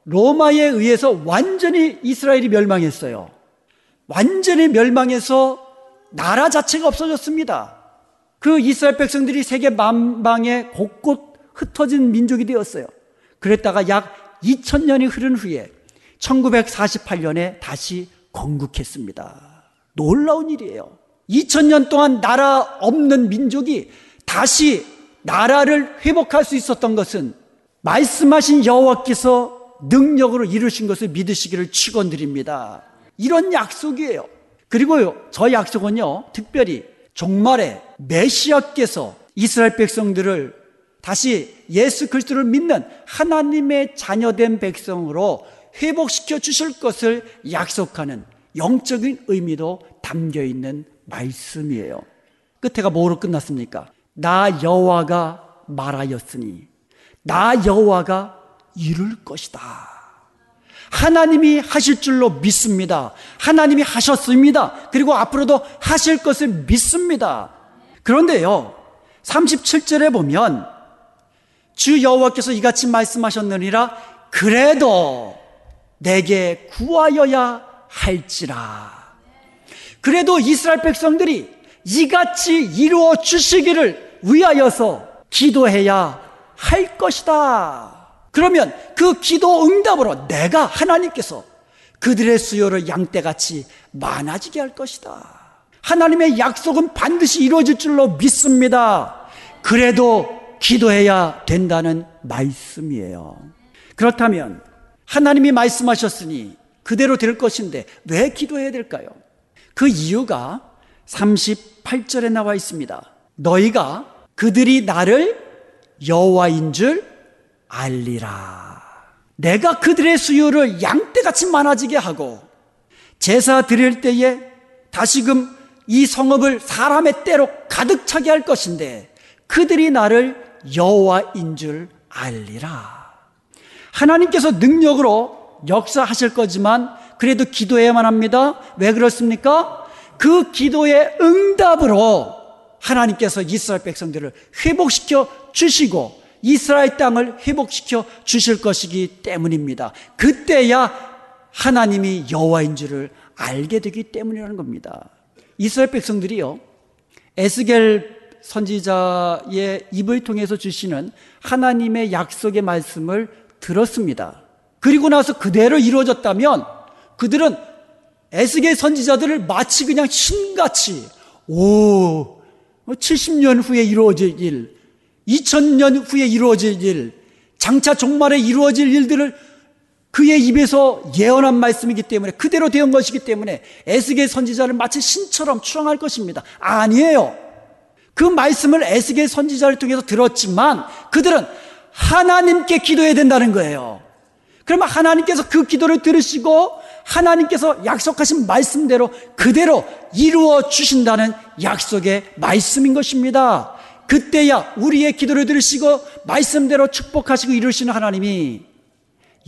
로마에 의해서 완전히 이스라엘이 멸망했어요. 완전히 멸망해서 나라 자체가 없어졌습니다. 그 이스라엘 백성들이 세계 만방에 곳곳 흩어진 민족이 되었어요. 그랬다가 약 2000년이 흐른 후에 1948년에 다시 건국했습니다. 놀라운 일이에요. 2000년 동안 나라 없는 민족이 다시 나라를 회복할 수 있었던 것은 말씀하신 여호와께서 능력으로 이루신 것을 믿으시기를 축원드립니다. 이런 약속이에요. 그리고요, 저 약속은요, 특별히 종말에 메시아께서 이스라엘 백성들을 다시 예수 그리스도를 믿는 하나님의 자녀된 백성으로 회복시켜 주실 것을 약속하는 영적인 의미도 담겨 있는 말씀이에요. 끝에가 뭐로 끝났습니까? 나 여호와가 말하였으니 나 여호와가 이룰 것이다. 하나님이 하실 줄로 믿습니다. 하나님이 하셨습니다. 그리고 앞으로도 하실 것을 믿습니다. 그런데요, 37절에 보면 주 여호와께서 이같이 말씀하셨느니라 그래도 내게 구하여야 할지라. 그래도 이스라엘 백성들이 이같이 이루어 주시기를 위하여서 기도해야 할 것이다. 그러면 그 기도 응답으로 내가 하나님께서 그들의 수요를 양떼같이 많아지게 할 것이다. 하나님의 약속은 반드시 이루어질 줄로 믿습니다. 그래도 기도해야 된다는 말씀이에요. 그렇다면 하나님이 말씀하셨으니 그대로 될 것인데 왜 기도해야 될까요? 그 이유가 38절에 나와 있습니다. 너희가 그들이 나를 여호와인 줄 알리라. 내가 그들의 수요를 양떼같이 많아지게 하고 제사 드릴 때에 다시금 이 성읍을 사람의 때로 가득 차게 할 것인데 그들이 나를 여호와인 줄 알리라. 하나님께서 능력으로 역사하실 거지만 그래도 기도해야만 합니다. 왜 그렇습니까? 그 기도의 응답으로 하나님께서 이스라엘 백성들을 회복시켜 주시고 이스라엘 땅을 회복시켜 주실 것이기 때문입니다. 그때야 하나님이 여호와인 줄을 알게 되기 때문이라는 겁니다. 이스라엘 백성들이요, 에스겔 선지자의 입을 통해서 주시는 하나님의 약속의 말씀을 들었습니다. 그리고 나서 그대로 이루어졌다면 그들은 에스겔 선지자들을 마치 그냥 신같이 70년 후에 이루어질 일, 2000년 후에 이루어질 일, 장차 종말에 이루어질 일들을 그의 입에서 예언한 말씀이기 때문에 그대로 되은 것이기 때문에 에스겔 선지자를 마치 신처럼 추앙할 것입니다. 아니에요. 그 말씀을 에스겔 선지자를 통해서 들었지만 그들은 하나님께 기도해야 된다는 거예요. 그러면 하나님께서 그 기도를 들으시고 하나님께서 약속하신 말씀대로 그대로 이루어 주신다는 약속의 말씀인 것입니다. 그때야 우리의 기도를 들으시고 말씀대로 축복하시고 이루시는 하나님이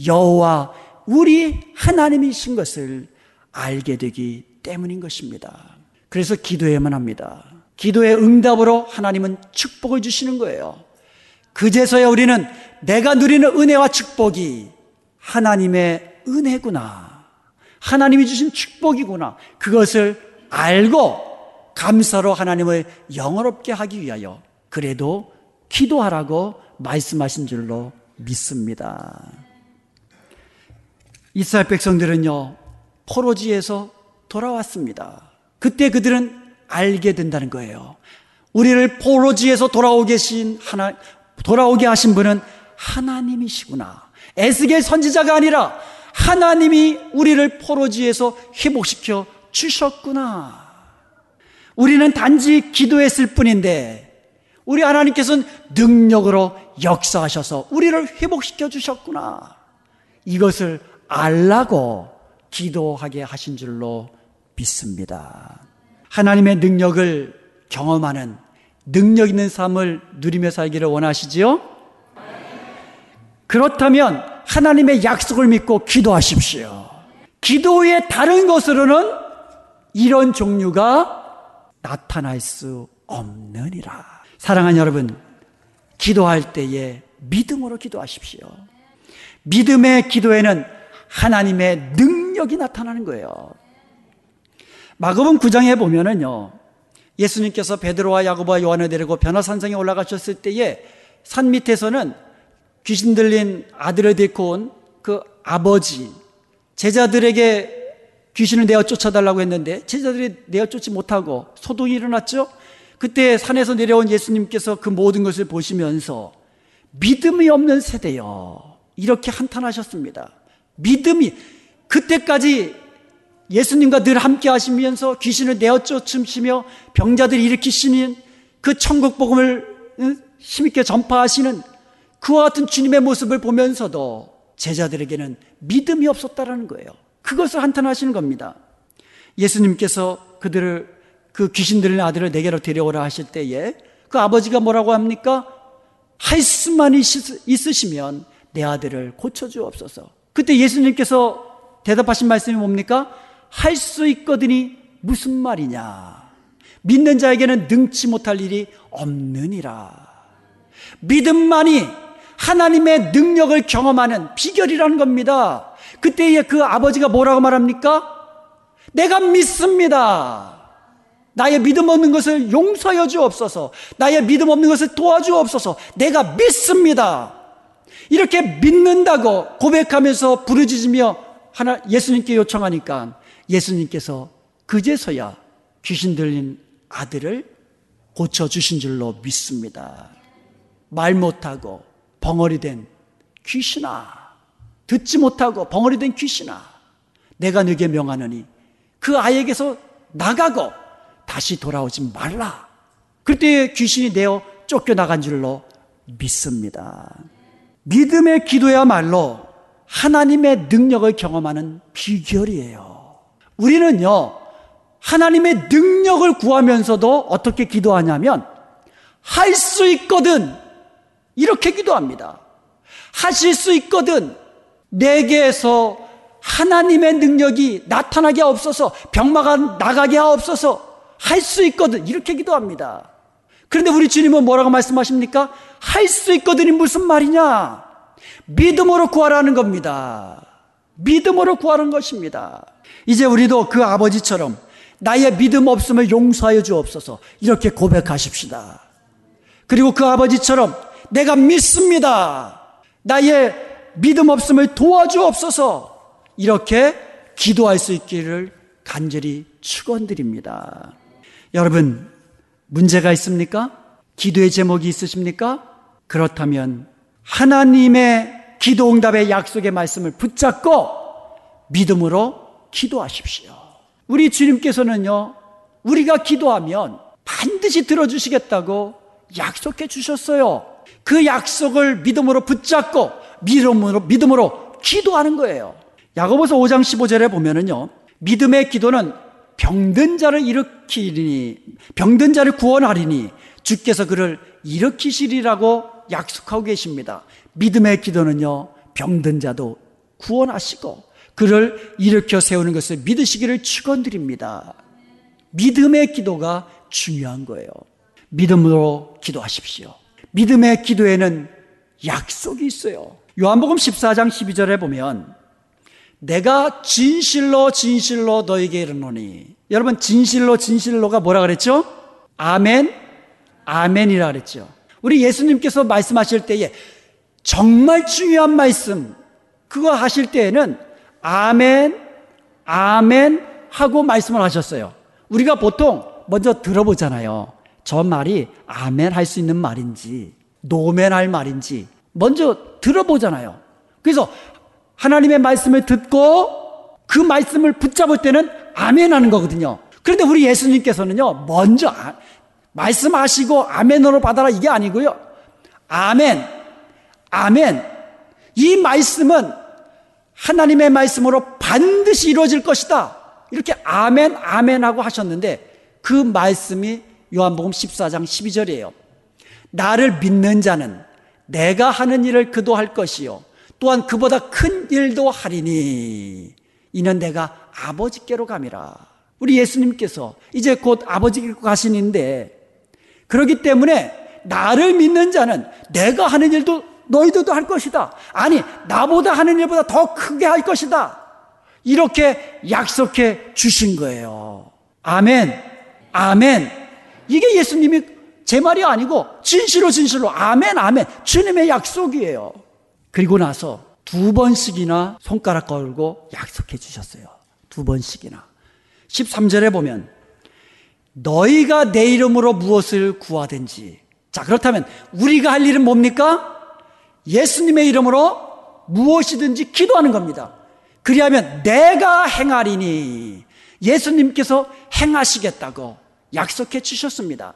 여호와 우리 하나님이신 것을 알게 되기 때문인 것입니다. 그래서 기도해야만 합니다. 기도의 응답으로 하나님은 축복을 주시는 거예요. 그제서야 우리는 내가 누리는 은혜와 축복이 하나님의 은혜구나, 하나님이 주신 축복이구나, 그것을 알고 감사로 하나님을 영화롭게 하기 위하여 그래도 기도하라고 말씀하신 줄로 믿습니다. 이스라엘 백성들은요, 포로지에서 돌아왔습니다. 그때 그들은 알게 된다는 거예요. 우리를 포로지에서 돌아오게 하신 분은 하나님이시구나. 에스겔 선지자가 아니라 하나님이 우리를 포로지에서 회복시켜 주셨구나. 우리는 단지 기도했을 뿐인데 우리 하나님께서는 능력으로 역사하셔서 우리를 회복시켜 주셨구나. 이것을 알라고 기도하게 하신 줄로 믿습니다. 하나님의 능력을 경험하는 능력 있는 삶을 누리며 살기를 원하시지요? 그렇다면 하나님의 약속을 믿고 기도하십시오. 기도의 다른 것으로는 이런 종류가 나타날 수 없느니라. 사랑하는 여러분, 기도할 때에 믿음으로 기도하십시오. 믿음의 기도에는 하나님의 능력이 나타나는 거예요. 마가복음 9장에 보면은요, 예수님께서 베드로와 야고보와 요한을 데리고 변화산성에 올라가셨을 때에 산 밑에서는 귀신 들린 아들을 데리고 온 그 아버지, 제자들에게 귀신을 내어 쫓아달라고 했는데 제자들이 내어 쫓지 못하고 소동이 일어났죠. 그때 산에서 내려온 예수님께서 그 모든 것을 보시면서 믿음이 없는 세대요, 이렇게 한탄하셨습니다. 믿음이, 그때까지 예수님과 늘 함께 하시면서 귀신을 내어 쫓으시며 병자들을 일으키시는 그 천국 복음을 힘있게 전파하시는 그와 같은 주님의 모습을 보면서도 제자들에게는 믿음이 없었다라는 거예요. 그것을 한탄하시는 겁니다. 예수님께서 그들을, 그 귀신 들린 아들을 내게로 데려오라 하실 때에 그 아버지가 뭐라고 합니까? 할 수만 있으시면 내 아들을 고쳐주옵소서. 그때 예수님께서 대답하신 말씀이 뭡니까? 할 수 있거든이 무슨 말이냐? 믿는 자에게는 능치 못할 일이 없느니라. 믿음만이 하나님의 능력을 경험하는 비결이라는 겁니다. 그때에 그 아버지가 뭐라고 말합니까? 내가 믿습니다. 나의 믿음 없는 것을 용서하여 주옵소서. 나의 믿음 없는 것을 도와주옵소서. 내가 믿습니다. 이렇게 믿는다고 고백하면서 부르짖으며 예수님께 요청하니까 예수님께서 그제서야 귀신 들린 아들을 고쳐주신 줄로 믿습니다. 말 못하고 벙어리 된 귀신아, 듣지 못하고 벙어리 된 귀신아, 내가 네게 명하노니 그 아이에게서 나가고 다시 돌아오지 말라. 그때 귀신이 내어 쫓겨나간 줄로 믿습니다. 믿음의 기도야말로 하나님의 능력을 경험하는 비결이에요. 우리는요, 하나님의 능력을 구하면서도 어떻게 기도하냐면 할 수 있거든, 이렇게 기도합니다. 하실 수 있거든, 내게서 하나님의 능력이 나타나게 하옵소서, 병마가 나가게 하옵소서, 할 수 있거든, 이렇게 기도합니다. 그런데 우리 주님은 뭐라고 말씀하십니까? 할 수 있거든이 무슨 말이냐? 믿음으로 구하라는 겁니다. 믿음으로 구하는 것입니다. 이제 우리도 그 아버지처럼 나의 믿음 없음을 용서하여 주옵소서, 이렇게 고백하십시다. 그리고 그 아버지처럼 내가 믿습니다, 나의 믿음 없음을 도와주옵소서, 이렇게 기도할 수 있기를 간절히 축원드립니다. 여러분, 문제가 있습니까? 기도의 제목이 있으십니까? 그렇다면 하나님의 기도응답의 약속의 말씀을 붙잡고 믿음으로 기도하십시오. 우리 주님께서는요, 우리가 기도하면 반드시 들어주시겠다고 약속해 주셨어요. 그 약속을 믿음으로 붙잡고 믿음으로 기도하는 거예요. 야고보서 5장 15절에 보면은요, 믿음의 기도는 병든 자를 일으키리니, 병든 자를 구원하리니 주께서 그를 일으키시리라고 약속하고 계십니다. 믿음의 기도는요, 병든 자도 구원하시고 그를 일으켜 세우는 것을 믿으시기를 축원드립니다. 믿음의 기도가 중요한 거예요. 믿음으로 기도하십시오. 믿음의 기도에는 약속이 있어요. 요한복음 14장 12절에 보면 내가 진실로 진실로 너에게 이르노니, 여러분, 진실로가 뭐라 그랬죠? 아멘, 아멘이라 그랬죠. 우리 예수님께서 말씀하실 때에 정말 중요한 말씀, 그거 하실 때에는 아멘, 아멘 하고 말씀을 하셨어요. 우리가 보통 먼저 들어보잖아요. 저 말이 아멘 할 수 있는 말인지 노멘 할 말인지 먼저 들어보잖아요. 그래서 하나님의 말씀을 듣고 그 말씀을 붙잡을 때는 아멘 하는 거거든요. 그런데 우리 예수님께서는요, 먼저 말씀하시고 아멘으로 받아라 이게 아니고요. 아멘, 아멘. 이 말씀은 하나님의 말씀으로 반드시 이루어질 것이다. 이렇게 아멘, 아멘 하고 하셨는데 그 말씀이 요한복음 14장 12절이에요. 나를 믿는 자는 내가 하는 일을 그도 할 것이요 또한 그보다 큰 일도 하리니 이는 내가 아버지께로 감이라. 우리 예수님께서 이제 곧 아버지께로 가시는데, 그렇기 때문에 나를 믿는 자는 내가 하는 일도 너희들도 할 것이다. 아니, 나보다 하는 일보다 더 크게 할 것이다. 이렇게 약속해 주신 거예요. 아멘, 아멘. 이게 예수님이 제 말이 아니고 진실로 진실로 아멘, 아멘. 주님의 약속이에요. 그리고 나서 2번씩이나 손가락 걸고 약속해 주셨어요. 2번씩이나. 13절에 보면 너희가 내 이름으로 무엇을 구하든지. 자, 그렇다면 우리가 할 일은 뭡니까? 예수님의 이름으로 무엇이든지 기도하는 겁니다. 그리하면 내가 행하리니, 예수님께서 행하시겠다고 약속해 주셨습니다.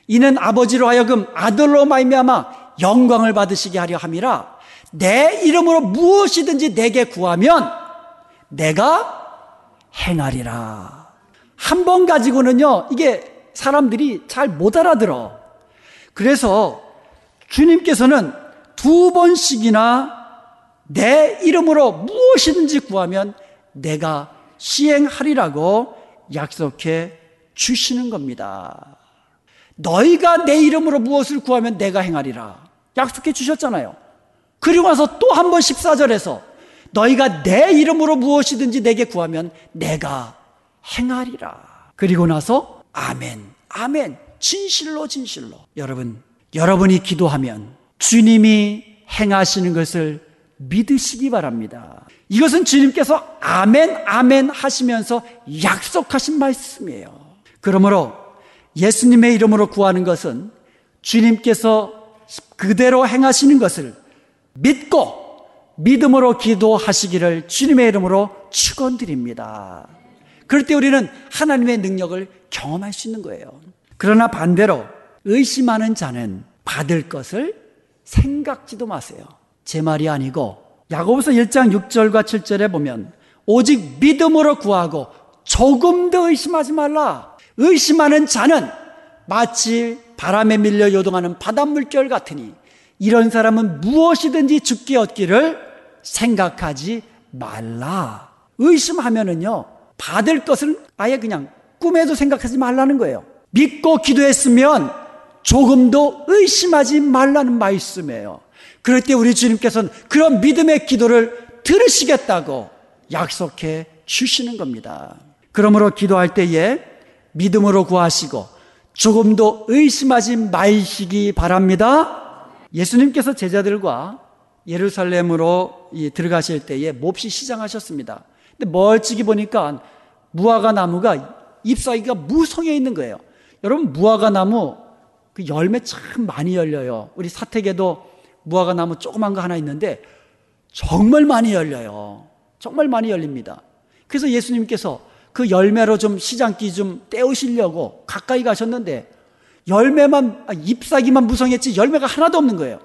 이는 아버지로 하여금 아들로 말미암아 영광을 받으시게 하려 함이라. 내 이름으로 무엇이든지 내게 구하면 내가 행하리라. 한 번 가지고는요, 이게 사람들이 잘 못 알아들어. 그래서 주님께서는 2번씩이나 내 이름으로 무엇이든지 구하면 내가 시행하리라고 약속해 주시는 겁니다. 너희가 내 이름으로 무엇을 구하면 내가 행하리라 약속해 주셨잖아요. 그리고 나서 또 한 번 14절에서 너희가 내 이름으로 무엇이든지 내게 구하면 내가 행하리라. 그리고 나서 아멘, 아멘. 진실로 진실로. 여러분이 기도하면 주님이 행하시는 것을 믿으시기 바랍니다. 이것은 주님께서 아멘, 아멘 하시면서 약속하신 말씀이에요. 그러므로 예수님의 이름으로 구하는 것은 주님께서 그대로 행하시는 것을 믿고 믿음으로 기도하시기를 주님의 이름으로 축원드립니다. 그럴 때 우리는 하나님의 능력을 경험할 수 있는 거예요. 그러나 반대로 의심하는 자는 받을 것을 생각지도 마세요. 제 말이 아니고 야고보서 1장 6절과 7절에 보면 오직 믿음으로 구하고 조금도 의심하지 말라. 의심하는 자는 마치 바람에 밀려 요동하는 바닷물결 같으니 이런 사람은 무엇이든지 죽게 얻기를 생각하지 말라. 의심하면은요, 받을 것을 아예 그냥 꿈에도 생각하지 말라는 거예요. 믿고 기도했으면 조금도 의심하지 말라는 말씀이에요. 그럴 때 우리 주님께서는 그런 믿음의 기도를 들으시겠다고 약속해 주시는 겁니다. 그러므로 기도할 때에 믿음으로 구하시고 조금도 의심하지 마시기 바랍니다. 예수님께서 제자들과 예루살렘으로 들어가실 때에 몹시 시장하셨습니다. 근데 멀찍이 보니까 무화과 나무가 잎사귀가 무성해 있는 거예요. 여러분, 무화과 나무 그 열매 참 많이 열려요. 우리 사택에도 무화과 나무 조그만 거 하나 있는데 정말 많이 열려요. 정말 많이 열립니다. 그래서 예수님께서 그 열매로 좀 시장기 좀 떼우시려고 가까이 가셨는데 잎사귀만 무성했지 열매가 하나도 없는 거예요.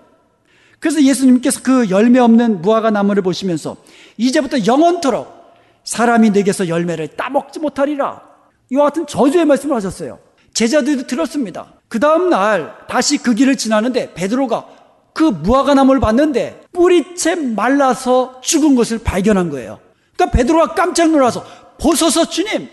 그래서 예수님께서 그 열매 없는 무화과 나무를 보시면서 이제부터 영원토록 사람이 내게서 열매를 따먹지 못하리라, 이와 같은 저주의 말씀을 하셨어요. 제자들도 들었습니다. 그 다음 날 다시 그 길을 지나는데 베드로가 그 무화과 나무를 봤는데 뿌리채 말라서 죽은 것을 발견한 거예요. 그러니까 베드로가 깜짝 놀라서 보소서 주님,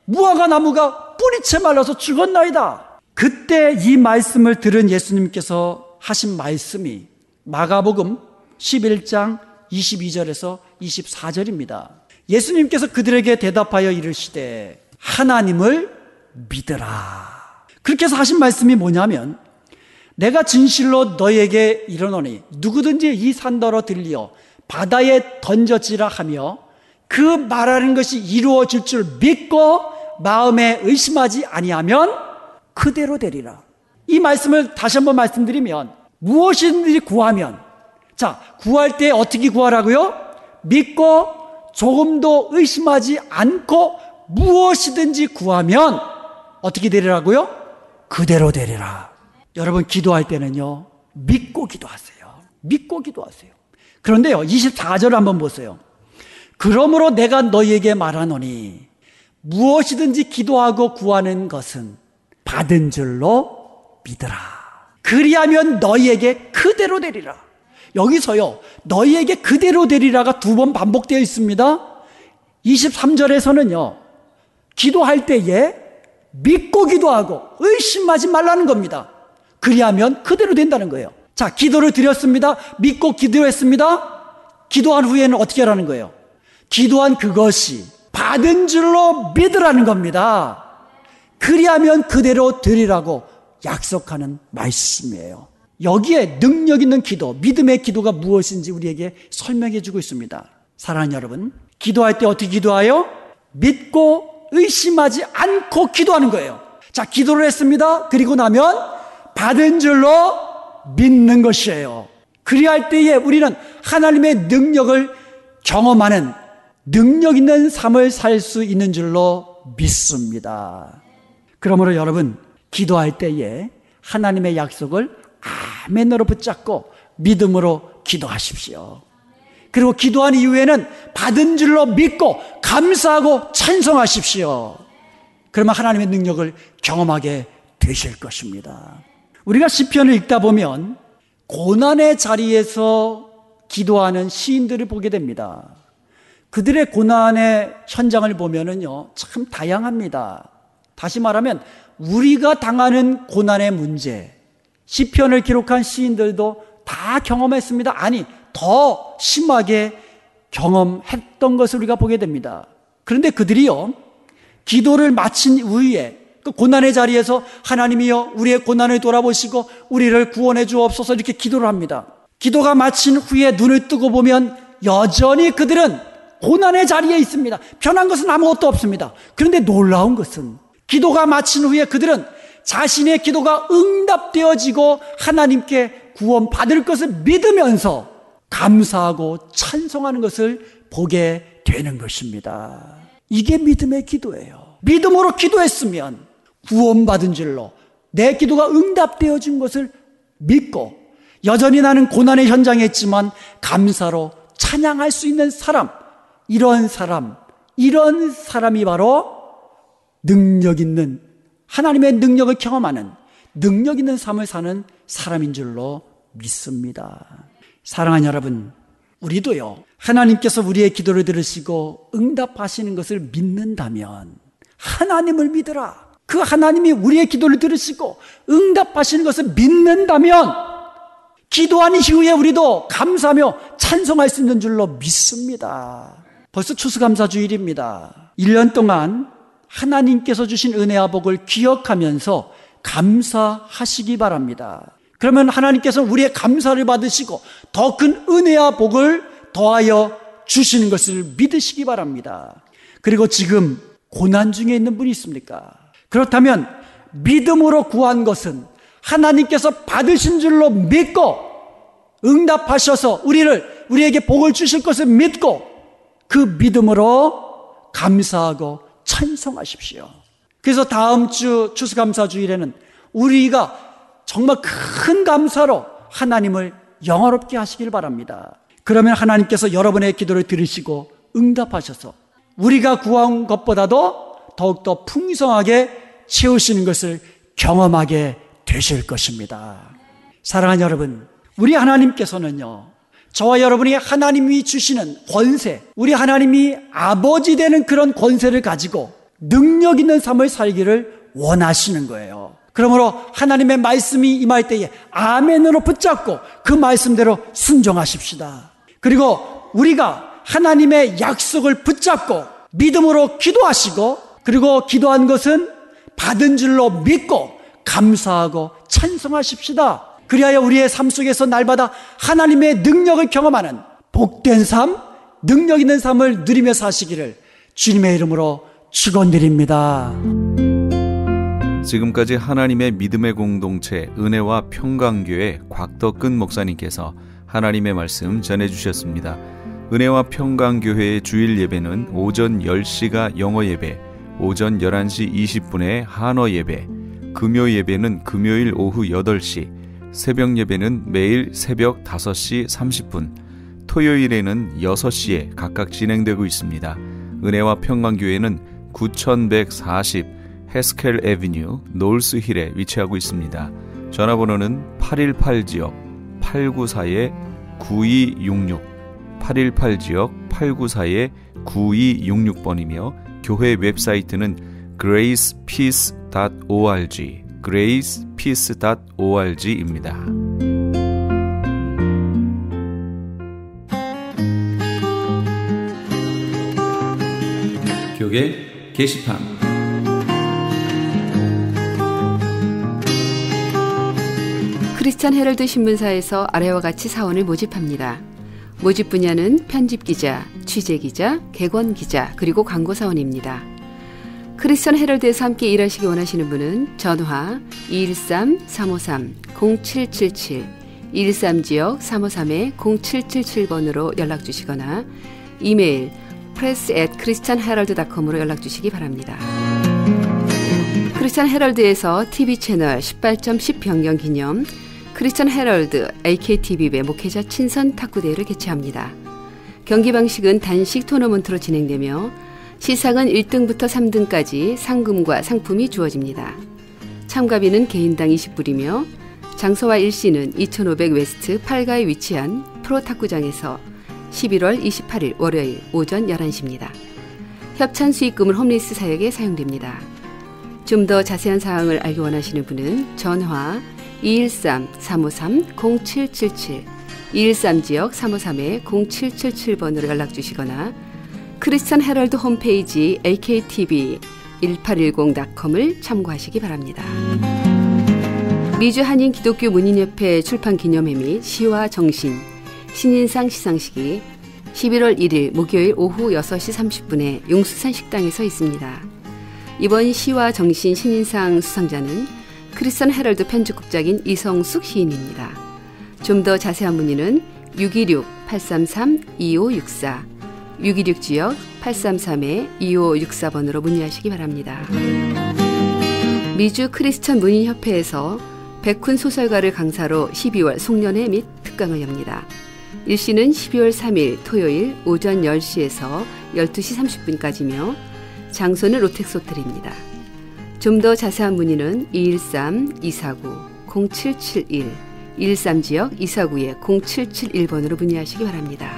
무화과 나무가 뿌리채 말라서 죽었나이다. 그때 이 말씀을 들은 예수님께서 하신 말씀이 마가복음 11장 22절에서 24절입니다. 예수님께서 그들에게 대답하여 이르시되 하나님을 믿으라. 그렇게 해서 하신 말씀이 뭐냐면, 내가 진실로 너희에게 이르노니 누구든지 이 산더러 들리어 바다에 던져지라 하며 그 말하는 것이 이루어질 줄 믿고 마음에 의심하지 아니하면 그대로 되리라. 이 말씀을 다시 한번 말씀드리면, 무엇이든지 구하면, 자, 구할 때 어떻게 구하라고요? 믿고 조금도 의심하지 않고 무엇이든지 구하면 어떻게 되리라고요? 그대로 되리라. 여러분 기도할 때는요, 믿고 기도하세요. 믿고 기도하세요. 그런데요, 24절 한번 보세요. 그러므로 내가 너희에게 말하노니 무엇이든지 기도하고 구하는 것은 받은 줄로 믿으라. 그리하면 너희에게 그대로 되리라. 여기서요, 너희에게 그대로 되리라가 2번 반복되어 있습니다. 23절에서는요, 기도할 때에 믿고 기도하고 의심하지 말라는 겁니다. 그리하면 그대로 된다는 거예요. 자, 기도를 드렸습니다. 믿고 기도했습니다. 기도한 후에는 어떻게 하라는 거예요? 기도한 그것이 받은 줄로 믿으라는 겁니다. 그리하면 그대로 되리라고 약속하는 말씀이에요. 여기에 능력 있는 기도, 믿음의 기도가 무엇인지 우리에게 설명해 주고 있습니다. 사랑하는 여러분, 기도할 때 어떻게 기도하여? 믿고 의심하지 않고 기도하는 거예요. 자, 기도를 했습니다. 그리고 나면 받은 줄로 믿는 것이에요. 그리할 때에 우리는 하나님의 능력을 경험하는 능력 있는 삶을 살 수 있는 줄로 믿습니다. 그러므로 여러분, 기도할 때에 하나님의 약속을 아멘으로 붙잡고 믿음으로 기도하십시오. 그리고 기도한 이후에는 받은 줄로 믿고 감사하고 찬송하십시오. 그러면 하나님의 능력을 경험하게 되실 것입니다. 우리가 시편을 읽다 보면 고난의 자리에서 기도하는 시인들을 보게 됩니다. 그들의 고난의 현장을 보면은요, 참 다양합니다. 다시 말하면 우리가 당하는 고난의 문제, 시편을 기록한 시인들도 다 경험했습니다. 아니, 더 심하게 경험했던 것을 우리가 보게 됩니다. 그런데 그들이요, 기도를 마친 이후에 그 고난의 자리에서 하나님이여 우리의 고난을 돌아보시고 우리를 구원해 주옵소서 이렇게 기도를 합니다. 기도가 마친 후에 눈을 뜨고 보면 여전히 그들은 고난의 자리에 있습니다. 변한 것은 아무것도 없습니다. 그런데 놀라운 것은 기도가 마친 후에 그들은 자신의 기도가 응답되어지고 하나님께 구원받을 것을 믿으면서 감사하고 찬송하는 것을 보게 되는 것입니다. 이게 믿음의 기도예요. 믿음으로 기도했으면 구원받은 줄로 내 기도가 응답되어진 것을 믿고 여전히 나는 고난의 현장에 있지만 감사로 찬양할 수 있는 사람, 이런 사람이 바로 능력 있는, 하나님의 능력을 경험하는 능력 있는 삶을 사는 사람인 줄로 믿습니다. 사랑하는 여러분, 우리도요, 하나님께서 우리의 기도를 들으시고 응답하시는 것을 믿는다면 하나님을 믿으라. 그 하나님이 우리의 기도를 들으시고 응답하시는 것을 믿는다면 기도한 이후에 우리도 감사하며 찬송할 수 있는 줄로 믿습니다. 벌써 추수감사주일입니다. 1년 동안 하나님께서 주신 은혜와 복을 기억하면서 감사하시기 바랍니다. 그러면 하나님께서 우리의 감사를 받으시고 더 큰 은혜와 복을 더하여 주시는 것을 믿으시기 바랍니다. 그리고 지금 고난 중에 있는 분이 있습니까? 그렇다면 믿음으로 구한 것은 하나님께서 받으신 줄로 믿고 응답하셔서 우리에게 복을 주실 것을 믿고 그 믿음으로 감사하고 찬송하십시오. 그래서 다음 주 추수감사주일에는 우리가 정말 큰 감사로 하나님을 영화롭게 하시길 바랍니다. 그러면 하나님께서 여러분의 기도를 들으시고 응답하셔서 우리가 구한 것보다도 더욱더 풍성하게 채우시는 것을 경험하게 되실 것입니다. 사랑하는 여러분, 우리 하나님께서는요, 저와 여러분이 하나님이 주시는 권세, 우리 하나님이 아버지 되는 그런 권세를 가지고 능력 있는 삶을 살기를 원하시는 거예요. 그러므로 하나님의 말씀이 임할 때에 아멘으로 붙잡고 그 말씀대로 순종하십시다. 그리고 우리가 하나님의 약속을 붙잡고 믿음으로 기도하시고, 그리고 기도한 것은 받은 줄로 믿고 감사하고 찬송하십시다. 그리하여 우리의 삶 속에서 날마다 하나님의 능력을 경험하는 복된 삶, 능력 있는 삶을 누리며 사시기를 주님의 이름으로 축원드립니다. 지금까지 하나님의 믿음의 공동체 은혜와 평강교회 곽덕근 목사님께서 하나님의 말씀 전해주셨습니다. 은혜와 평강교회의 주일 예배는 오전 10시가 영어 예배, 오전 11시 20분에 한어 예배, 금요 예배는 금요일 오후 8시, 새벽 예배는 매일 새벽 5시 30분, 토요일에는 6시에 각각 진행되고 있습니다. 은혜와 평강교회는 9140 헤스켈 애비뉴 놀스힐에 위치하고 있습니다. 전화번호는 818지역 894-9266 818지역 894-9266번이며 교회 웹사이트는 gracepeace.org gracepeace.org입니다. 교계 게시판 크리스천 헤럴드 신문사에서 아래와 같이 사원을 모집합니다. 모집 분야는 편집기자, 취재기자, 객원기자, 그리고 광고사원입니다. 크리스천 헤럴드에서 함께 일하시기 원하시는 분은 전화 213-353-0777, 213지역 353-0777번으로 연락주시거나 이메일 press@christianherald.com으로 연락주시기 바랍니다. 크리스천 헤럴드에서 TV채널 18.10 변경 기념 크리스천 헤럴드 AKTV배 목회자 친선 탁구대회를 개최합니다. 경기 방식은 단식 토너먼트로 진행되며 시상은 1등부터 3등까지 상금과 상품이 주어집니다. 참가비는 개인당 20불이며 장소와 일시는 2500 웨스트 8가에 위치한 프로 탁구장에서 11월 28일 월요일 오전 11시입니다. 협찬 수익금은 홈리스 사역에 사용됩니다. 좀 더 자세한 사항을 알기 원하시는 분은 전화 213-353-0777, 213지역 353-0777번으로 연락주시거나 크리스천 헤럴드 홈페이지 aktv1810.com을 참고하시기 바랍니다. 미주 한인 기독교 문인협회 출판 기념회 및 시와 정신, 신인상 시상식이 11월 1일 목요일 오후 6시 30분에 용수산 식당에서 있습니다. 이번 시와 정신 신인상 수상자는 크리스천 헤럴드 편집국장인 이성숙 시인입니다. 좀 더 자세한 문의는 626-833-2564, 626지역 833-2564번으로 문의하시기 바랍니다. 미주 크리스천 문인협회에서 백훈 소설가를 강사로 12월 송년회 및 특강을 엽니다. 일시는 12월 3일 토요일 오전 10시에서 12시 30분까지며 장소는 롯텍스호텔입니다. 좀 더 자세한 문의는 213-249-0771, 213지역 249-0771번으로 문의하시기 바랍니다.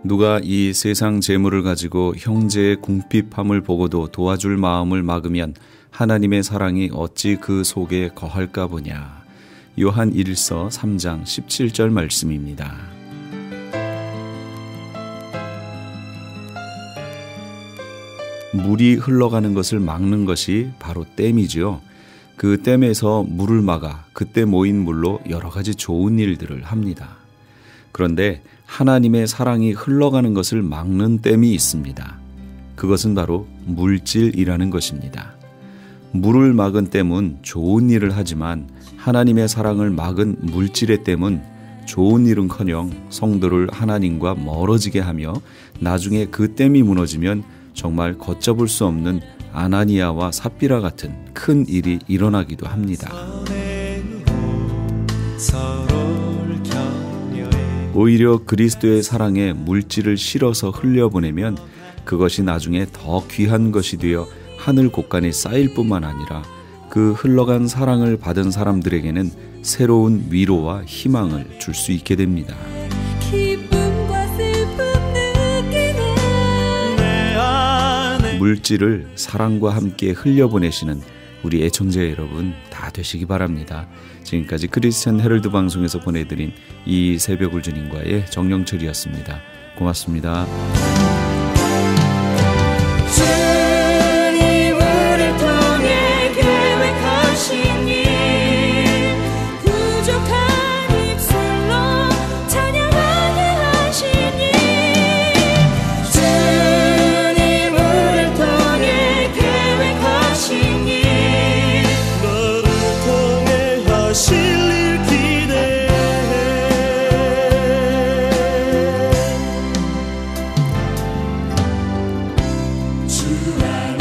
누가 이 세상 재물을 가지고 형제의 궁핍함을 보고도 도와줄 마음을 막으면 하나님의 사랑이 어찌 그 속에 거할까 보냐. 요한 1서 3장 17절 말씀입니다. 물이 흘러가는 것을 막는 것이 바로 댐이죠. 그 댐에서 물을 막아 그때 모인 물로 여러 가지 좋은 일들을 합니다. 그런데 하나님의 사랑이 흘러가는 것을 막는 댐이 있습니다. 그것은 바로 물질이라는 것입니다. 물을 막은 댐은 좋은 일을 하지만 하나님의 사랑을 막은 물질의 댐은 좋은 일은커녕 성도를 하나님과 멀어지게 하며 나중에 그 댐이 무너지면 정말 걷잡을 수 없는 아나니아와 삽비라 같은 큰 일이 일어나기도 합니다. 오히려 그리스도의 사랑에 물질을 실어서 흘려보내면 그것이 나중에 더 귀한 것이 되어 하늘 곳간에 쌓일 뿐만 아니라 그 흘러간 사랑을 받은 사람들에게는 새로운 위로와 희망을 줄 수 있게 됩니다. 물질을 사랑과 함께 흘려보내시는 우리 애청자 여러분 다 되시기 바랍니다. 지금까지 크리스천 헤럴드 방송에서 보내드린 이 새벽을 주님과의 정영철이었습니다. 고맙습니다. 부족한 입술 나를